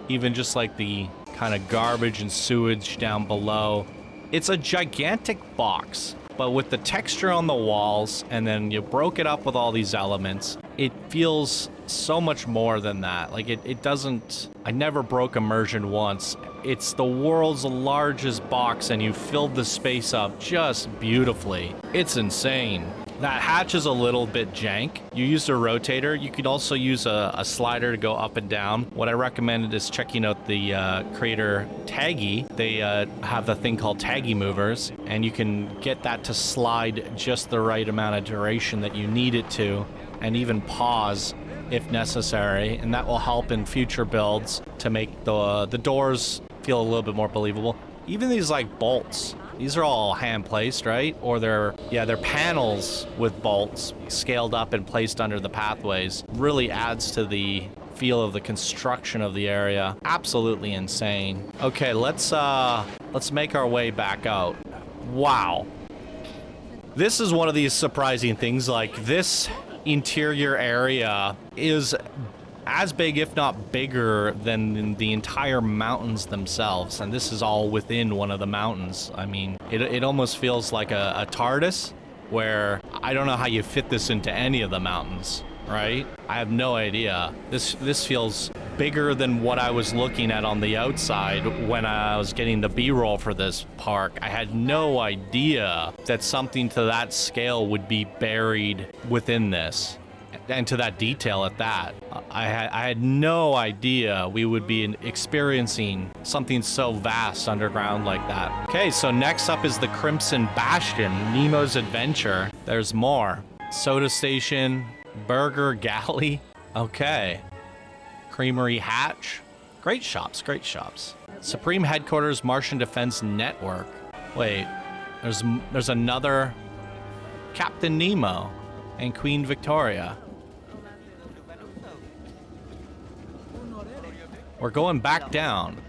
even just like the kind of garbage and sewage down below, it's a gigantic box. But with the texture on the walls, and then you broke it up with all these elements, it feels so much more than that. Like it doesn't, I never broke immersion once. It's the world's largest box and you filled the space up just beautifully. It's insane. That hatch is a little bit jank. You used a rotator. You could also use a slider to go up and down. What I recommended is checking out the creator Taggy. They have the thing called Taggy movers, and you can get that to slide just the right amount of duration that you need it to, and even pause if necessary, and that will help in future builds to make the doors feel a little bit more believable. Even these like bolts. These are all hand placed, right? Or they're panels with bolts scaled up and placed under the pathways. Really adds to the feel of the construction of the area. Absolutely insane. Okay, let's make our way back out. Wow. This is one of these surprising things. Like, this interior area is as big, if not bigger, than the entire mountains themselves. And this is all within one of the mountains. I mean, it almost feels like a TARDIS, where I don't know how you fit this into any of the mountains, right? I have no idea. This feels bigger than what I was looking at on the outside when I was getting the B-roll for this park. I had no idea that something to that scale would be buried within this, and to that detail at that. I had no idea we would be experiencing something so vast underground like that. Okay, so next up is the Crimson Bastion, Nemo's Adventure. There's more. Soda Station, Burger Galley. Okay. Creamery Hatch. Great shops, great shops. Supreme Headquarters, Martian Defense Network. Wait, there's another Captain Nemo and Queen Victoria. We're going back down.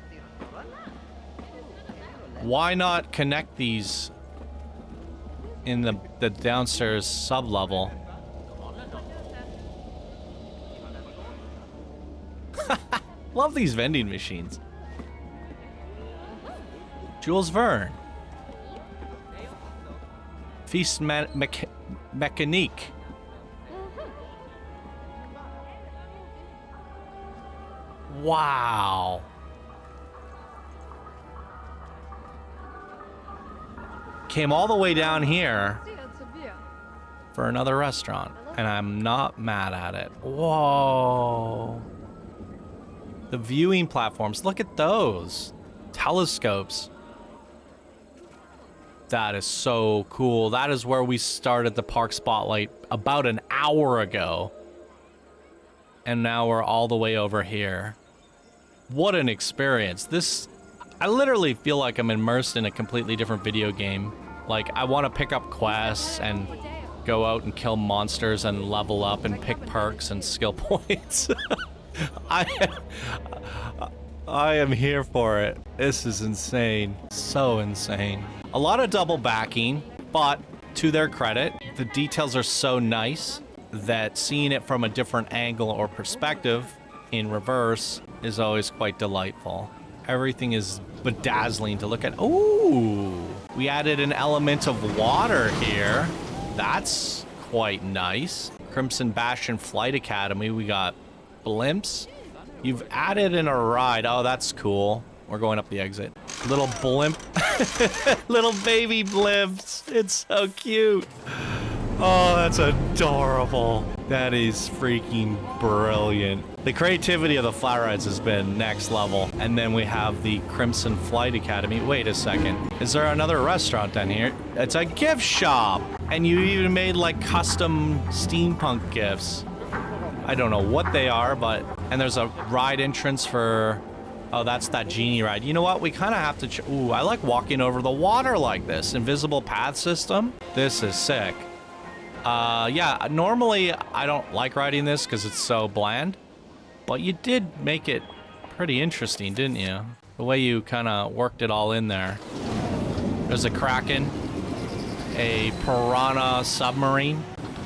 Why not connect these in the downstairs sub-level? Love these vending machines. Jules Verne. Feast Mécanique. Wow. Came all the way down here for another restaurant, and I'm not mad at it. Whoa. The viewing platforms, look at those. Telescopes. That is so cool. That is where we started the Park Spotlight about an hour ago. And now we're all the way over here. What an experience. I literally feel like I'm immersed in a completely different video game. Like, I want to pick up quests and go out and kill monsters and level up and pick perks and skill points. I am here for it. This is insane. So insane. A lot of double backing, but to their credit, the details are so nice that seeing it from a different angle or perspective in reverse is always quite delightful. Everything is bedazzling to look at. Ooh, we added an element of water here. That's quite nice. Crimson Bastion Flight Academy. We got blimps. You've added in a ride. Oh, that's cool. We're going up the exit. Little blimp. Little baby blimps. It's so cute. Oh, that's adorable. That is freaking brilliant. The creativity of the flat rides has been next level. And then we have the Crimson Flight Academy. Wait a second. Is there another restaurant down here? It's a gift shop. And you even made like custom steampunk gifts. I don't know what they are, but... And there's a ride entrance for... Oh, that's that genie ride. You know what? We kind of have to... Ooh, I like walking over the water like this. Invisible path system. This is sick. Yeah, normally I don't like riding this because it's so bland. But you did make it pretty interesting, didn't you? The way you kind of worked it all in there. There's a Kraken. A Piranha submarine.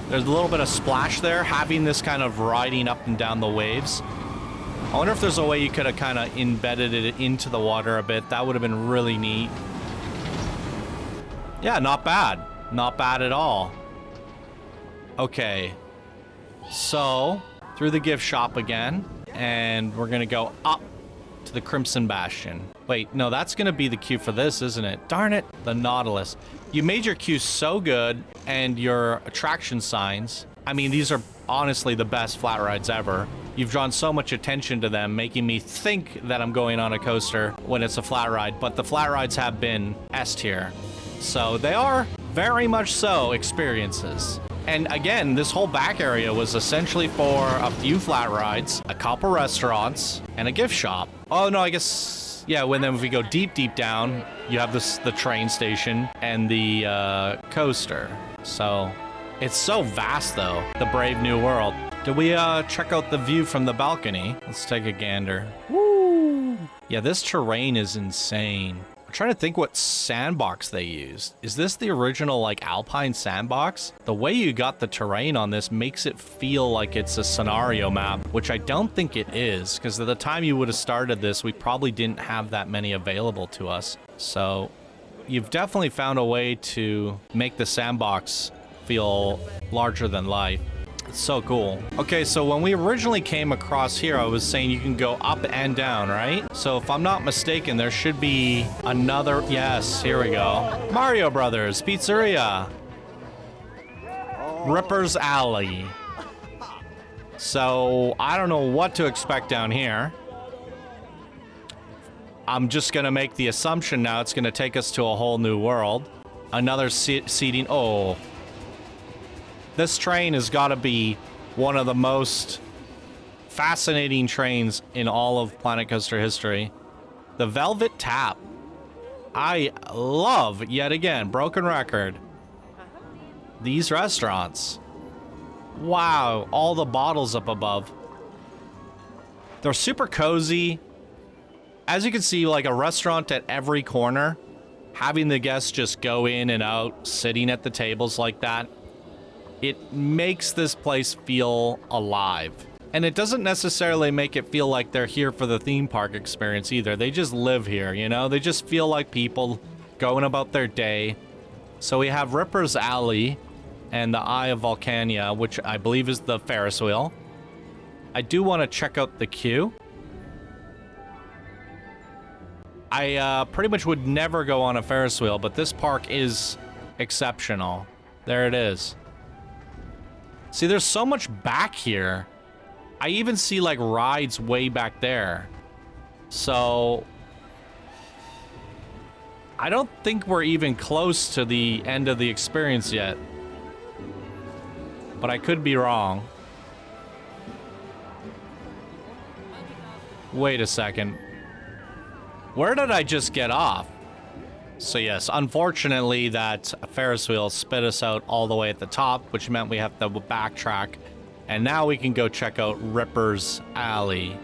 There's a little bit of splash there, having this kind of riding up and down the waves. I wonder if there's a way you could have kind of embedded it into the water a bit. That would have been really neat. Yeah, not bad. Not bad at all. Okay. So, through the gift shop again. And we're going to go up to the Crimson Bastion. Wait, no, that's going to be the queue for this, isn't it? Darn it. The Nautilus. You made your queue so good, and your attraction signs. I mean, these are honestly the best flat rides ever. You've drawn so much attention to them, making me think that I'm going on a coaster when it's a flat ride. But the flat rides have been S tier. So they are very much so experiences. And again, this whole back area was essentially for a few flat rides, a couple restaurants, and a gift shop. Oh, no, I guess, yeah, then if we go deep, deep down, you have the train station and the coaster. So it's so vast, though, the brave new world. Did we check out the view from the balcony? Let's take a gander. Woo! Yeah, this terrain is insane. trying to think what sandbox they used. Is this the original like Alpine sandbox? The way you got the terrain on this makes it feel like it's a scenario map, which I don't think it is, because at the time you would have started this, we probably didn't have that many available to us. So you've definitely found a way to make the sandbox feel larger than life. It's so cool. Okay, so when we originally came across here, I was saying you can go up and down, right? So if I'm not mistaken, there should be another... Yes, here we go. Mario Brothers Pizzeria. Ripper's Alley. So I don't know what to expect down here. I'm just gonna make the assumption now it's gonna take us to a whole new world. Another seating... Oh... This train has got to be one of the most fascinating trains in all of Planet Coaster history. The Velvet Tap. I love, yet again, broken record, these restaurants. Wow, all the bottles up above. They're super cozy. As you can see, like a restaurant at every corner. Having the guests just go in and out, sitting at the tables like that. It makes this place feel alive. And it doesn't necessarily make it feel like they're here for the theme park experience either. They just live here, you know? They just feel like people going about their day. So we have Ripper's Alley and the Eye of Volcania, which I believe is the Ferris wheel. I do want to check out the queue. I pretty much would never go on a Ferris wheel, but this park is exceptional. There it is. See, there's so much back here. I even see, like, rides way back there. So... I don't think we're even close to the end of the experience yet. But I could be wrong. Wait a second. Where did I just get off? So yes, unfortunately that Ferris wheel spit us out all the way at the top, which meant we have to backtrack. And now we can go check out Ripper's Alley.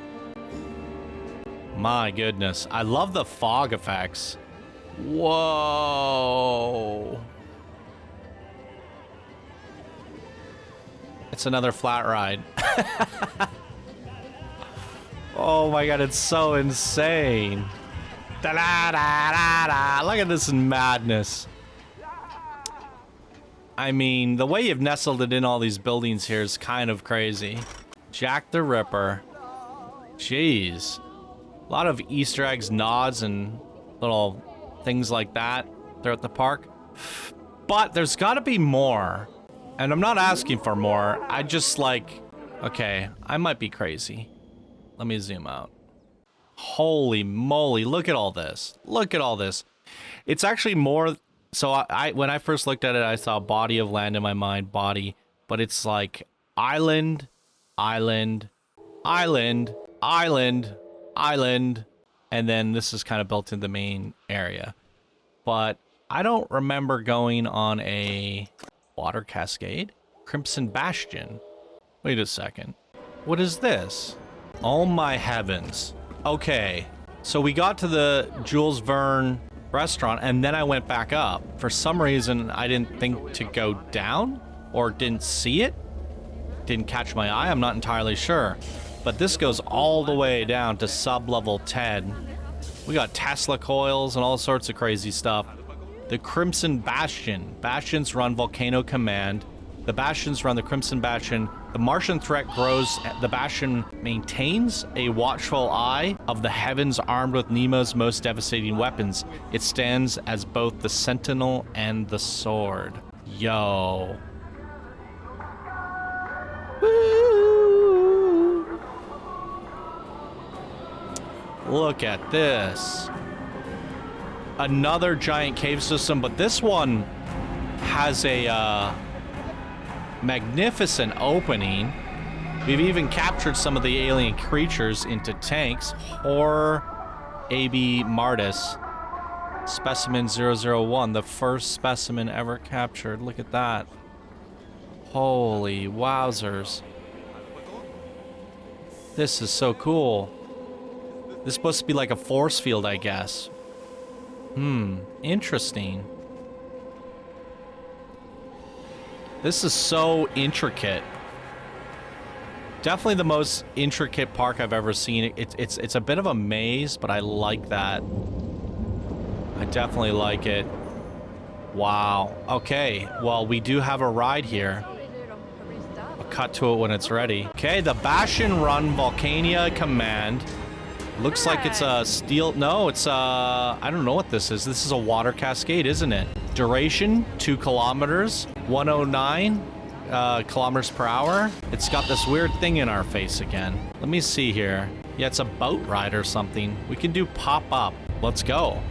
My goodness, I love the fog effects. Whoa. It's another flat ride. Oh my god, it's so insane. Da da da da da. Look at this madness. I mean, the way you've nestled it in all these buildings here is kind of crazy. Jack the Ripper. Jeez. A lot of Easter eggs, nods, and little things like that throughout the park. But there's got to be more. And I'm not asking for more. I just like... Okay, I might be crazy. Let me zoom out. Holy moly, look at all this. Look at all this. It's actually more... So I when I first looked at it, I saw body of land in my mind, body. But it's like island, island, island, island, island. And then this is kind of built into the main area. But I don't remember going on a water cascade. Crimson Bastion. Wait a second. What is this? Oh my heavens. Okay, so we got to the Jules Verne restaurant and then I went back up. For some reason, I didn't think to go down or didn't see it. Didn't catch my eye, I'm not entirely sure. But this goes all the way down to sub-level 10. We got Tesla coils and all sorts of crazy stuff. The Crimson Bastion. Bastions run Volcano Command. The Bastions run the Crimson Bastion. The Martian threat grows. The Bastion maintains a watchful eye of the heavens armed with Nemo's most devastating weapons. It stands as both the sentinel and the sword. Yo. Woo. Look at this. Another giant cave system, but this one has a magnificent opening. We've even captured some of the alien creatures into tanks. Horror AB Martis. Specimen 001, the first specimen ever captured. Look at that. Holy wowzers. This is so cool. This is supposed to be like a force field, I guess. Interesting. This is so intricate. Definitely the most intricate park I've ever seen. It's a bit of a maze, but I like that. I definitely like it. Wow. Okay, well, we do have a ride here. I'll cut to it when it's ready. Okay, the Bastian Run Volcania Command. Looks like it's a steel... No, it's I don't know what this is. This is a water cascade, isn't it? Duration, 2 kilometers. 109 kilometers per hour. It's got this weird thing in our face again. Let me see here. Yeah, it's a boat ride or something. We can do pop-up. Let's go.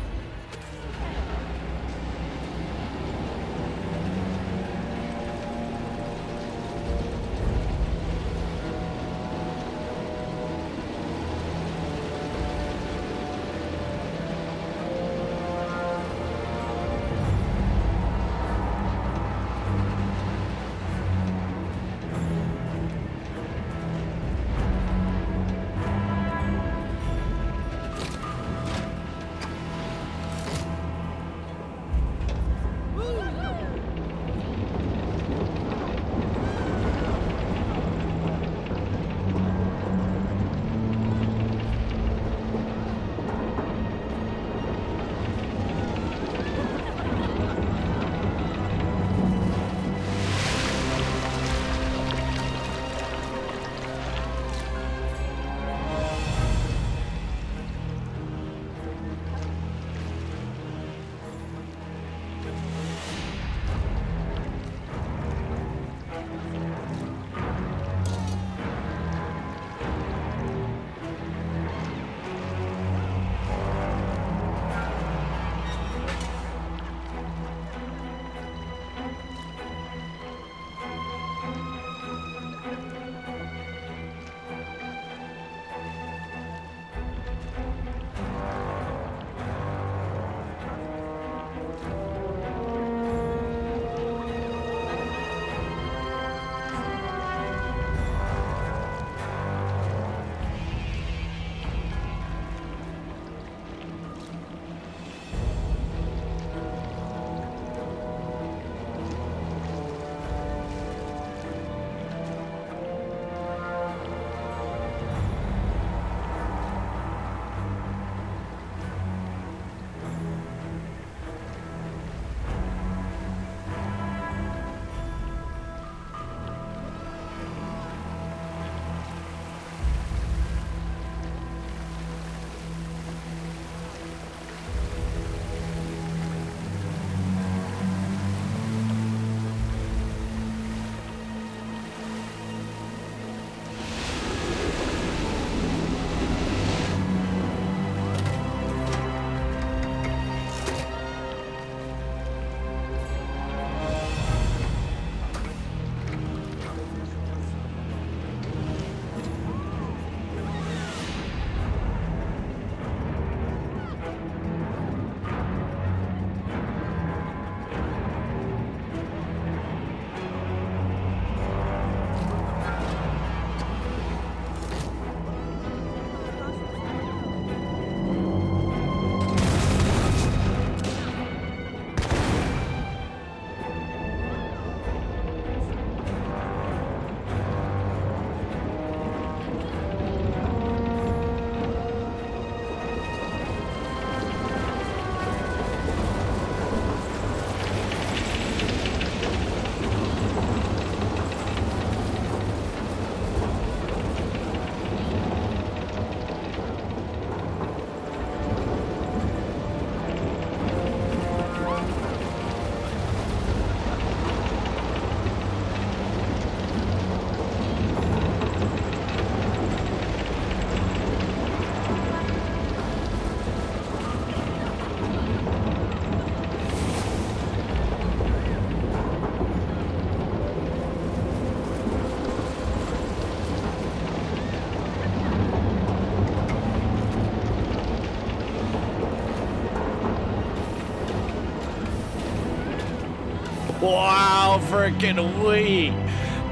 Wow, freaking wee.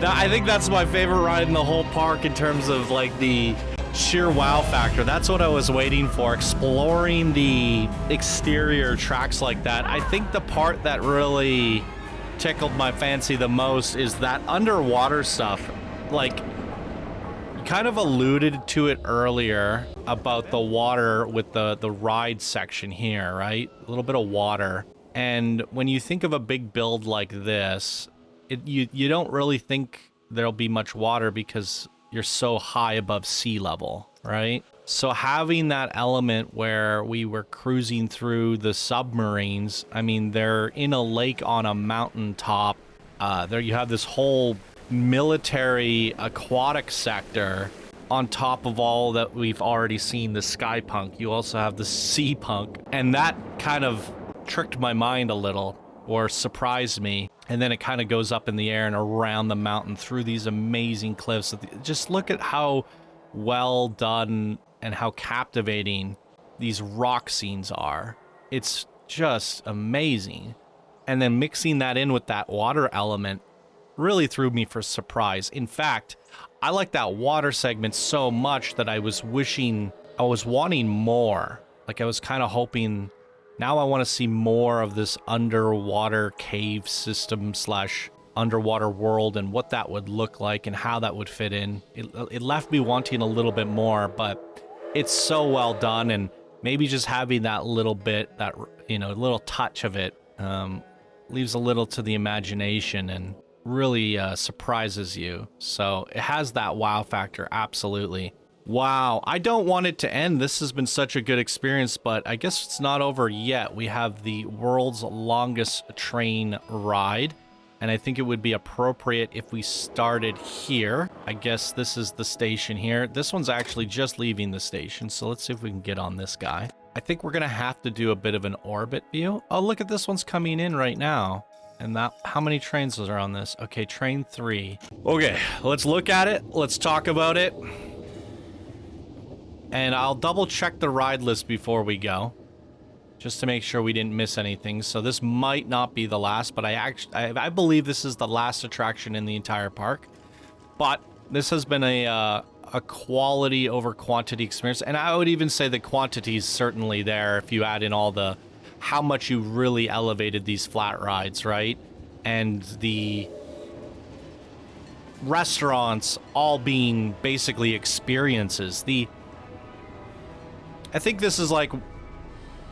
I think that's my favorite ride in the whole park in terms of like the sheer wow factor. That's what I was waiting for, exploring the exterior tracks like that. I think the part that really tickled my fancy the most is that underwater stuff. Like, you kind of alluded to it earlier about the water with the ride section here, right? A little bit of water. And when you think of a big build like this, you don't really think there'll be much water because you're so high above sea level, right? So having that element where we were cruising through the submarines, I mean, they're in a lake on a mountaintop. There you have this whole military aquatic sector on top of all that we've already seen, the sky punk. You also have the sea punk. And that kind of tricked my mind a little, or surprised me. And then it kind of goes up in the air and around the mountain through these amazing cliffs. Just look at how well done and how captivating these rock scenes are. It's just amazing. And then mixing that in with that water element really threw me for surprise. In fact, I like that water segment so much that I was wanting more. Like, I was kind of hoping, now I want to see more of this underwater cave system / underwater world and what that would look like and how that would fit in. It left me wanting a little bit more, but it's so well done, and maybe just having that little bit, that, you know, little touch of it, leaves a little to the imagination and really surprises you. So it has that wow factor, absolutely. Wow, I don't want it to end. This has been such a good experience, but I guess it's not over yet. We have the world's longest train ride, and I think it would be appropriate if we started here. I guess this is the station here. This one's actually just leaving the station, so let's see if we can get on this guy. I think we're gonna have to do a bit of an orbit view. Oh, look at this one's coming in right now. And that, how many trains are on this? Okay, train 3. Okay, let's look at it. Let's talk about it. And I'll double check the ride list before we go, just to make sure we didn't miss anything. So this might not be the last, but I believe this is the last attraction in the entire park. But this has been a quality over quantity experience, and I would even say the quantity is certainly there if you add in all the how much you really elevated these flat rides, right? And the restaurants all being basically experiences. I think this is like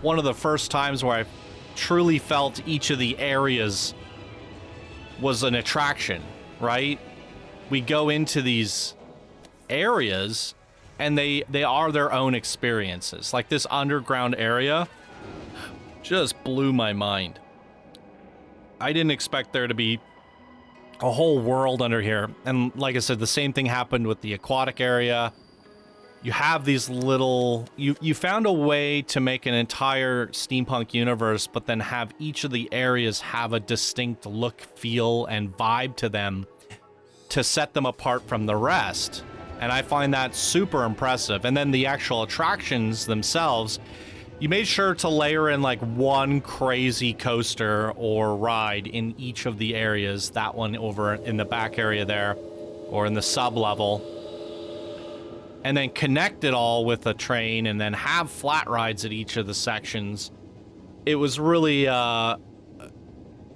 one of the first times where I truly felt each of the areas was an attraction, right? We go into these areas and they are their own experiences. Like this underground area just blew my mind. I didn't expect there to be a whole world under here. And like I said, the same thing happened with the aquatic area. You have these little... You found a way to make an entire steampunk universe, but then have each of the areas have a distinct look, feel, and vibe to them to set them apart from the rest. And I find that super impressive. And then the actual attractions themselves, you made sure to layer in like one crazy coaster or ride in each of the areas. That one over in the back area there, or in the sub-level. And then connect it all with a train, and then have flat rides at each of the sections. It was really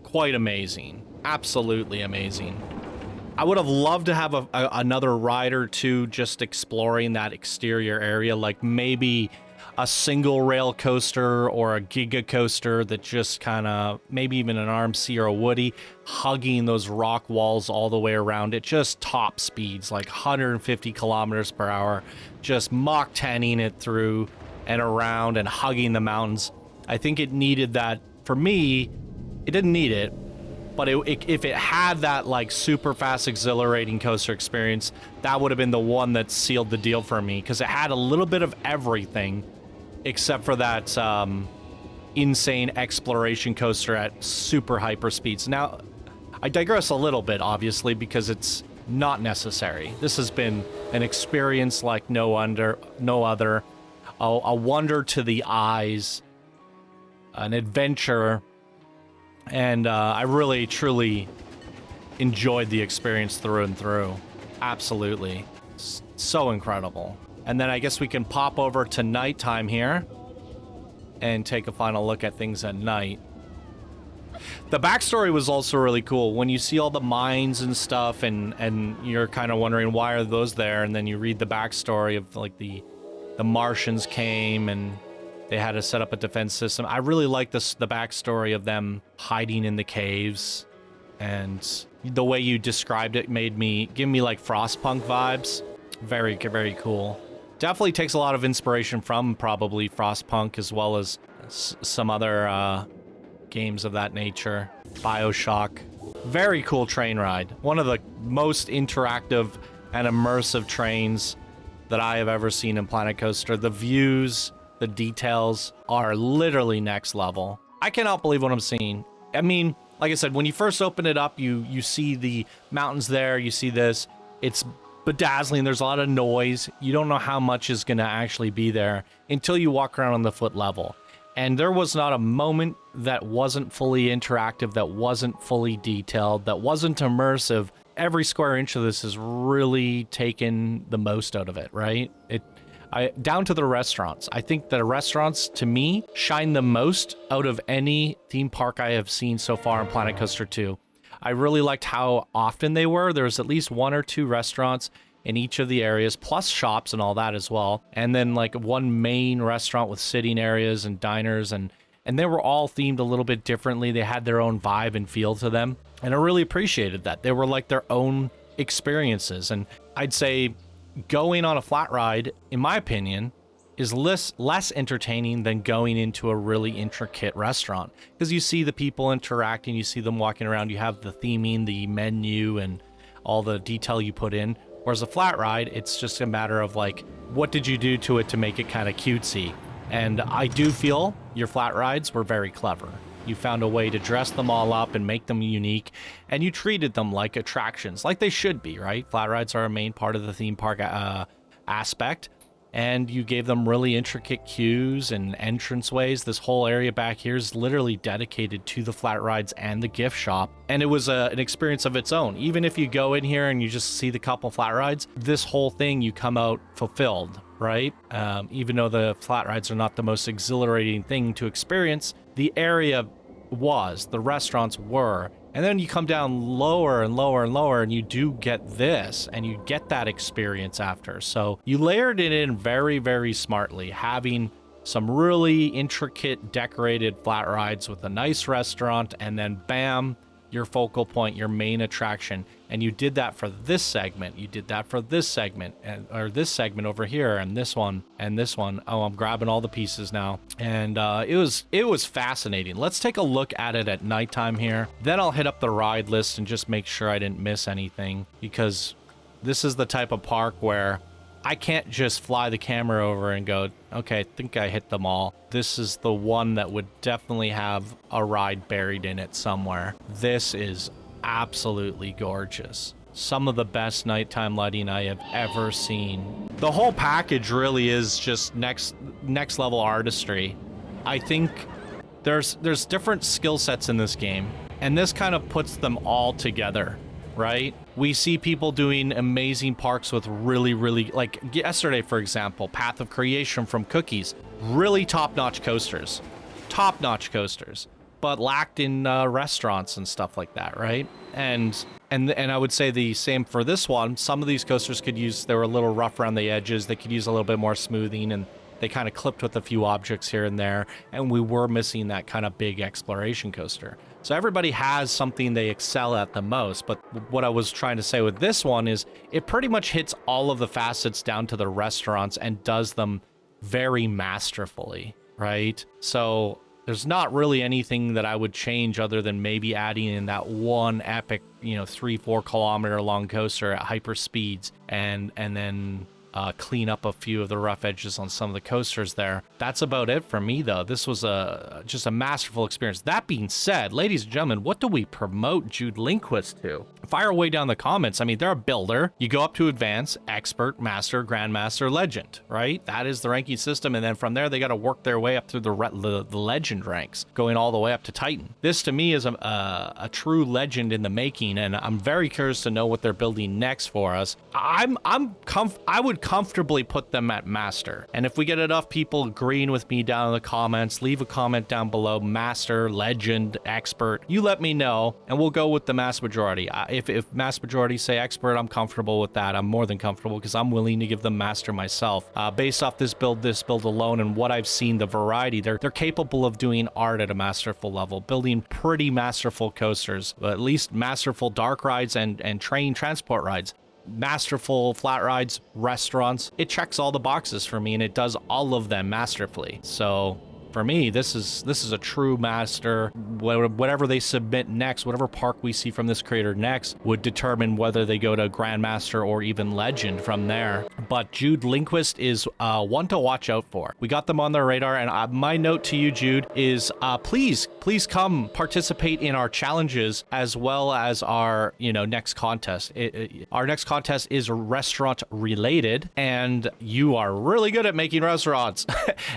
quite amazing. Absolutely amazing. I would have loved to have another ride or two just exploring that exterior area, like maybe a single rail coaster or a giga coaster that just kind of, maybe even an RMC or a Woody, hugging those rock walls all the way around it. Just top speeds, like 150 kilometers per hour, just Mach 10ing it through and around and hugging the mountains. I think it needed that. For me, it didn't need it, but if it had that like super fast, exhilarating coaster experience, that would have been the one that sealed the deal for me, because it had a little bit of everything except for that insane exploration coaster at super hyper speeds. Now, I digress a little bit, obviously, because it's not necessary. This has been an experience like no other, a wonder to the eyes, an adventure, and I really, truly enjoyed the experience through and through. Absolutely. So incredible. And then I guess we can pop over to nighttime here and take a final look at things at night. The backstory was also really cool. When you see all the mines and stuff and you're kind of wondering why are those there, and then you read the backstory of like the Martians came and they had to set up a defense system. I really like the backstory of them hiding in the caves, and the way you described it give me like Frostpunk vibes. Very, very cool. Definitely takes a lot of inspiration from probably Frostpunk as well as some other games of that nature. BioShock. Very cool train ride. One of the most interactive and immersive trains that I have ever seen in Planet Coaster. The views, the details are literally next level. I cannot believe what I'm seeing. I mean, like I said, when you first open it up, you see the mountains there, you see this. It's bedazzling. There's a lot of noise. You don't know how much is going to actually be there until you walk around on the foot level. And there was not a moment that wasn't fully interactive, that wasn't fully detailed, that wasn't immersive. Every square inch of this is really taken the most out of it, right? Down to the restaurants. I think the restaurants, to me, shine the most out of any theme park I have seen so far in Planet Coaster 2. I really liked how often they were. There was at least 1 or 2 restaurants in each of the areas, plus shops and all that as well. And then like one main restaurant with sitting areas and diners, and they were all themed a little bit differently. They had their own vibe and feel to them. And I really appreciated that. They were like their own experiences. And I'd say going on a flat ride, in my opinion, is less entertaining than going into a really intricate restaurant, because you see the people interacting, you see them walking around, you have the theming, the menu, and all the detail you put in. Whereas a flat ride, it's just a matter of like, what did you do to it to make it kind of cutesy? And I do feel your flat rides were very clever. You found a way to dress them all up and make them unique, and you treated them like attractions, like they should be, right? Flat rides are a main part of the theme park aspect, and you gave them really intricate queues and entranceways. This whole area back here is literally dedicated to the flat rides and the gift shop, and it was an experience of its own. Even if you go in here and you just see the couple flat rides, this whole thing, you come out fulfilled, right? Even though the flat rides are not the most exhilarating thing to experience, the area was, the restaurants were. And then you come down lower and lower and lower, and you do get this, and you get that experience after. So you layered it in very, very smartly, having some really intricate decorated flat rides with a nice restaurant, and then bam, your focal point, your main attraction. And you did that for this segment, you did that for this segment, or this segment over here, and this one, and this one. Oh, I'm grabbing all the pieces now. And it was fascinating. Let's take a look at it at nighttime here. Then I'll hit up the ride list and just make sure I didn't miss anything, because this is the type of park where I can't just fly the camera over and go, okay, I think I hit them all. This is the one that would definitely have a ride buried in it somewhere. This is absolutely gorgeous. Some of the best nighttime lighting I have ever seen. The whole package really is just next level artistry. I think there's different skill sets in this game, and this kind of puts them all together, right? We see people doing amazing parks with really, like yesterday, for example, Path of Creation from Cookies. Really top-notch coasters. Top-notch coasters. But lacked in restaurants and stuff like that, right? And I would say the same for this one. Some of these coasters they were a little rough around the edges. They could use a little bit more smoothing, and they kind of clipped with a few objects here and there. And we were missing that kind of big exploration coaster. So everybody has something they excel at the most. But what I was trying to say with this one is it pretty much hits all of the facets down to the restaurants and does them very masterfully, right? So there's not really anything that I would change other than maybe adding in that one epic, 3-4 kilometer long coaster at hyper speeds, and then clean up a few of the rough edges on some of the coasters there. That's about it for me, though. This was just a masterful experience. That being said, ladies and gentlemen, what do we promote Jude Linquist to? Fire away down the comments. I mean, they're a builder. You go up to Advanced, Expert, Master, Grandmaster, Legend, right? That is the ranking system, and then from there, they got to work their way up through the Legend ranks, going all the way up to Titan. This, to me, is a true legend in the making, and I'm very curious to know what they're building next for us. I would could comfortably put them at master. And if we get enough people agreeing with me down in the comments, leave a comment down below, master, legend, expert. You let me know, and we'll go with the mass majority. If mass majority say expert, I'm comfortable with that. I'm more than comfortable because I'm willing to give them master myself. Based off this build alone, and what I've seen, the variety, they're capable of doing art at a masterful level, building pretty masterful coasters, at least masterful dark rides and train transport rides. Masterful flat rides, restaurants. It checks all the boxes for me, and it does all of them masterfully. So for me, this is a true master. Whatever they submit next, whatever park we see from this creator next, would determine whether they go to Grandmaster or even Legend from there. But Jude Linquist is one to watch out for. We got them on the radar, and my note to you, Jude, is please come participate in our challenges as well as our next contest. Our next contest is restaurant related, and you are really good at making restaurants.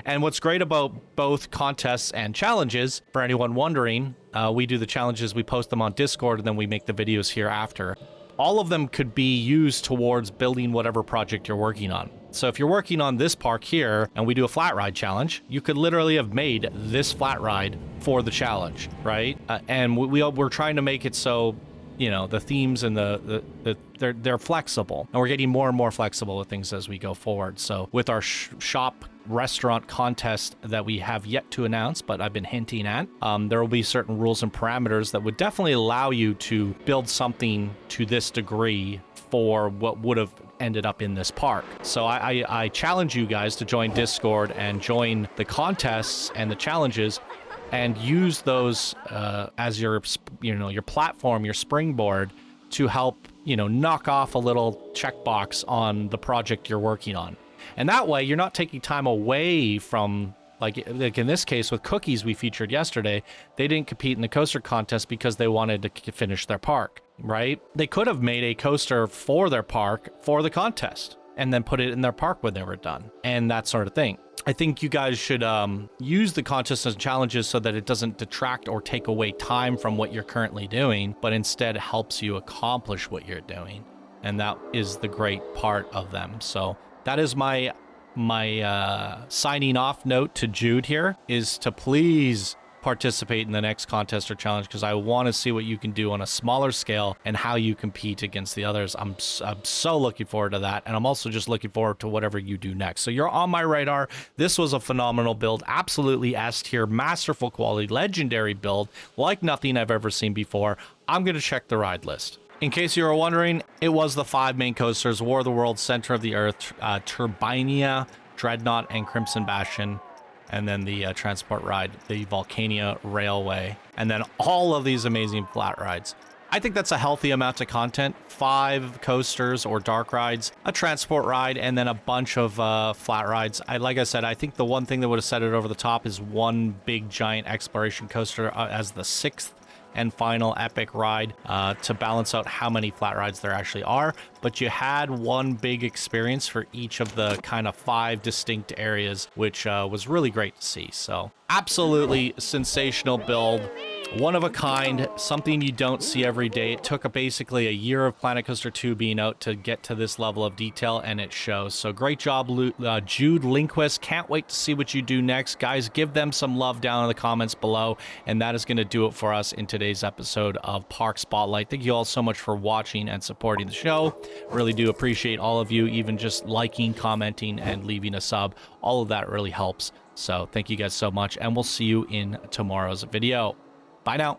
And what's great about both contests and challenges, for anyone wondering, we do the challenges, we post them on Discord, and then we make the videos here after. All of them could be used towards building whatever project you're working on. So if you're working on this park here and we do a flat ride challenge, you could literally have made this flat ride for the challenge, right? And we're trying to make it so the themes and they're flexible, and we're getting more and more flexible with things as we go forward. So with our shop restaurant contest that we have yet to announce, but I've been hinting at, there will be certain rules and parameters that would definitely allow you to build something to this degree for what would have ended up in this park. So I challenge you guys to join Discord and join the contests and the challenges, and use those as your platform, your springboard, to help knock off a little checkbox on the project you're working on. And that way you're not taking time away from, like in this case with Cookies we featured yesterday. They didn't compete in the coaster contest because they wanted to finish their park, right? They could have made a coaster for their park for the contest and then put it in their park when they were done, and that sort of thing. I think you guys should use the contests and challenges so that it doesn't detract or take away time from what you're currently doing, but instead helps you accomplish what you're doing. And that is the great part of them. So that is my signing off note to Jude here, is to please participate in the next contest or challenge, because I want to see what you can do on a smaller scale and how you compete against the others. I'm so looking forward to that, and I'm also just looking forward to whatever you do next. So you're on my radar. This was a phenomenal build, absolutely S tier, masterful quality, legendary build like nothing I've ever seen before. I'm going to check the ride list. In case you were wondering, it was the 5 main coasters: War of the Worlds, Center of the Earth, Turbinia, Dreadnought, and Crimson Bastion. And then the transport ride, the Volcania Railway, and then all of these amazing flat rides. I think that's a healthy amount of content. 5 coasters or dark rides, a transport ride, and then a bunch of flat rides. Like I said, I think the one thing that would have set it over the top is one big giant exploration coaster as the 6th and final epic ride to balance out how many flat rides there actually are. But you had one big experience for each of the kind of 5 distinct areas, which was really great to see. So absolutely sensational build. One of a kind, something you don't see every day. It took basically a year of Planet Coaster 2 being out to get to this level of detail, and it shows. So great job, Jude Linquist. Can't wait to see what you do next. Guys, give them some love down in the comments below, and that is going to do it for us in today's episode of Park Spotlight. Thank you all so much for watching and supporting the show. Really do appreciate all of you, even just liking, commenting, and leaving a sub. All of that really helps. So thank you guys so much, and we'll see you in tomorrow's video. Bye now.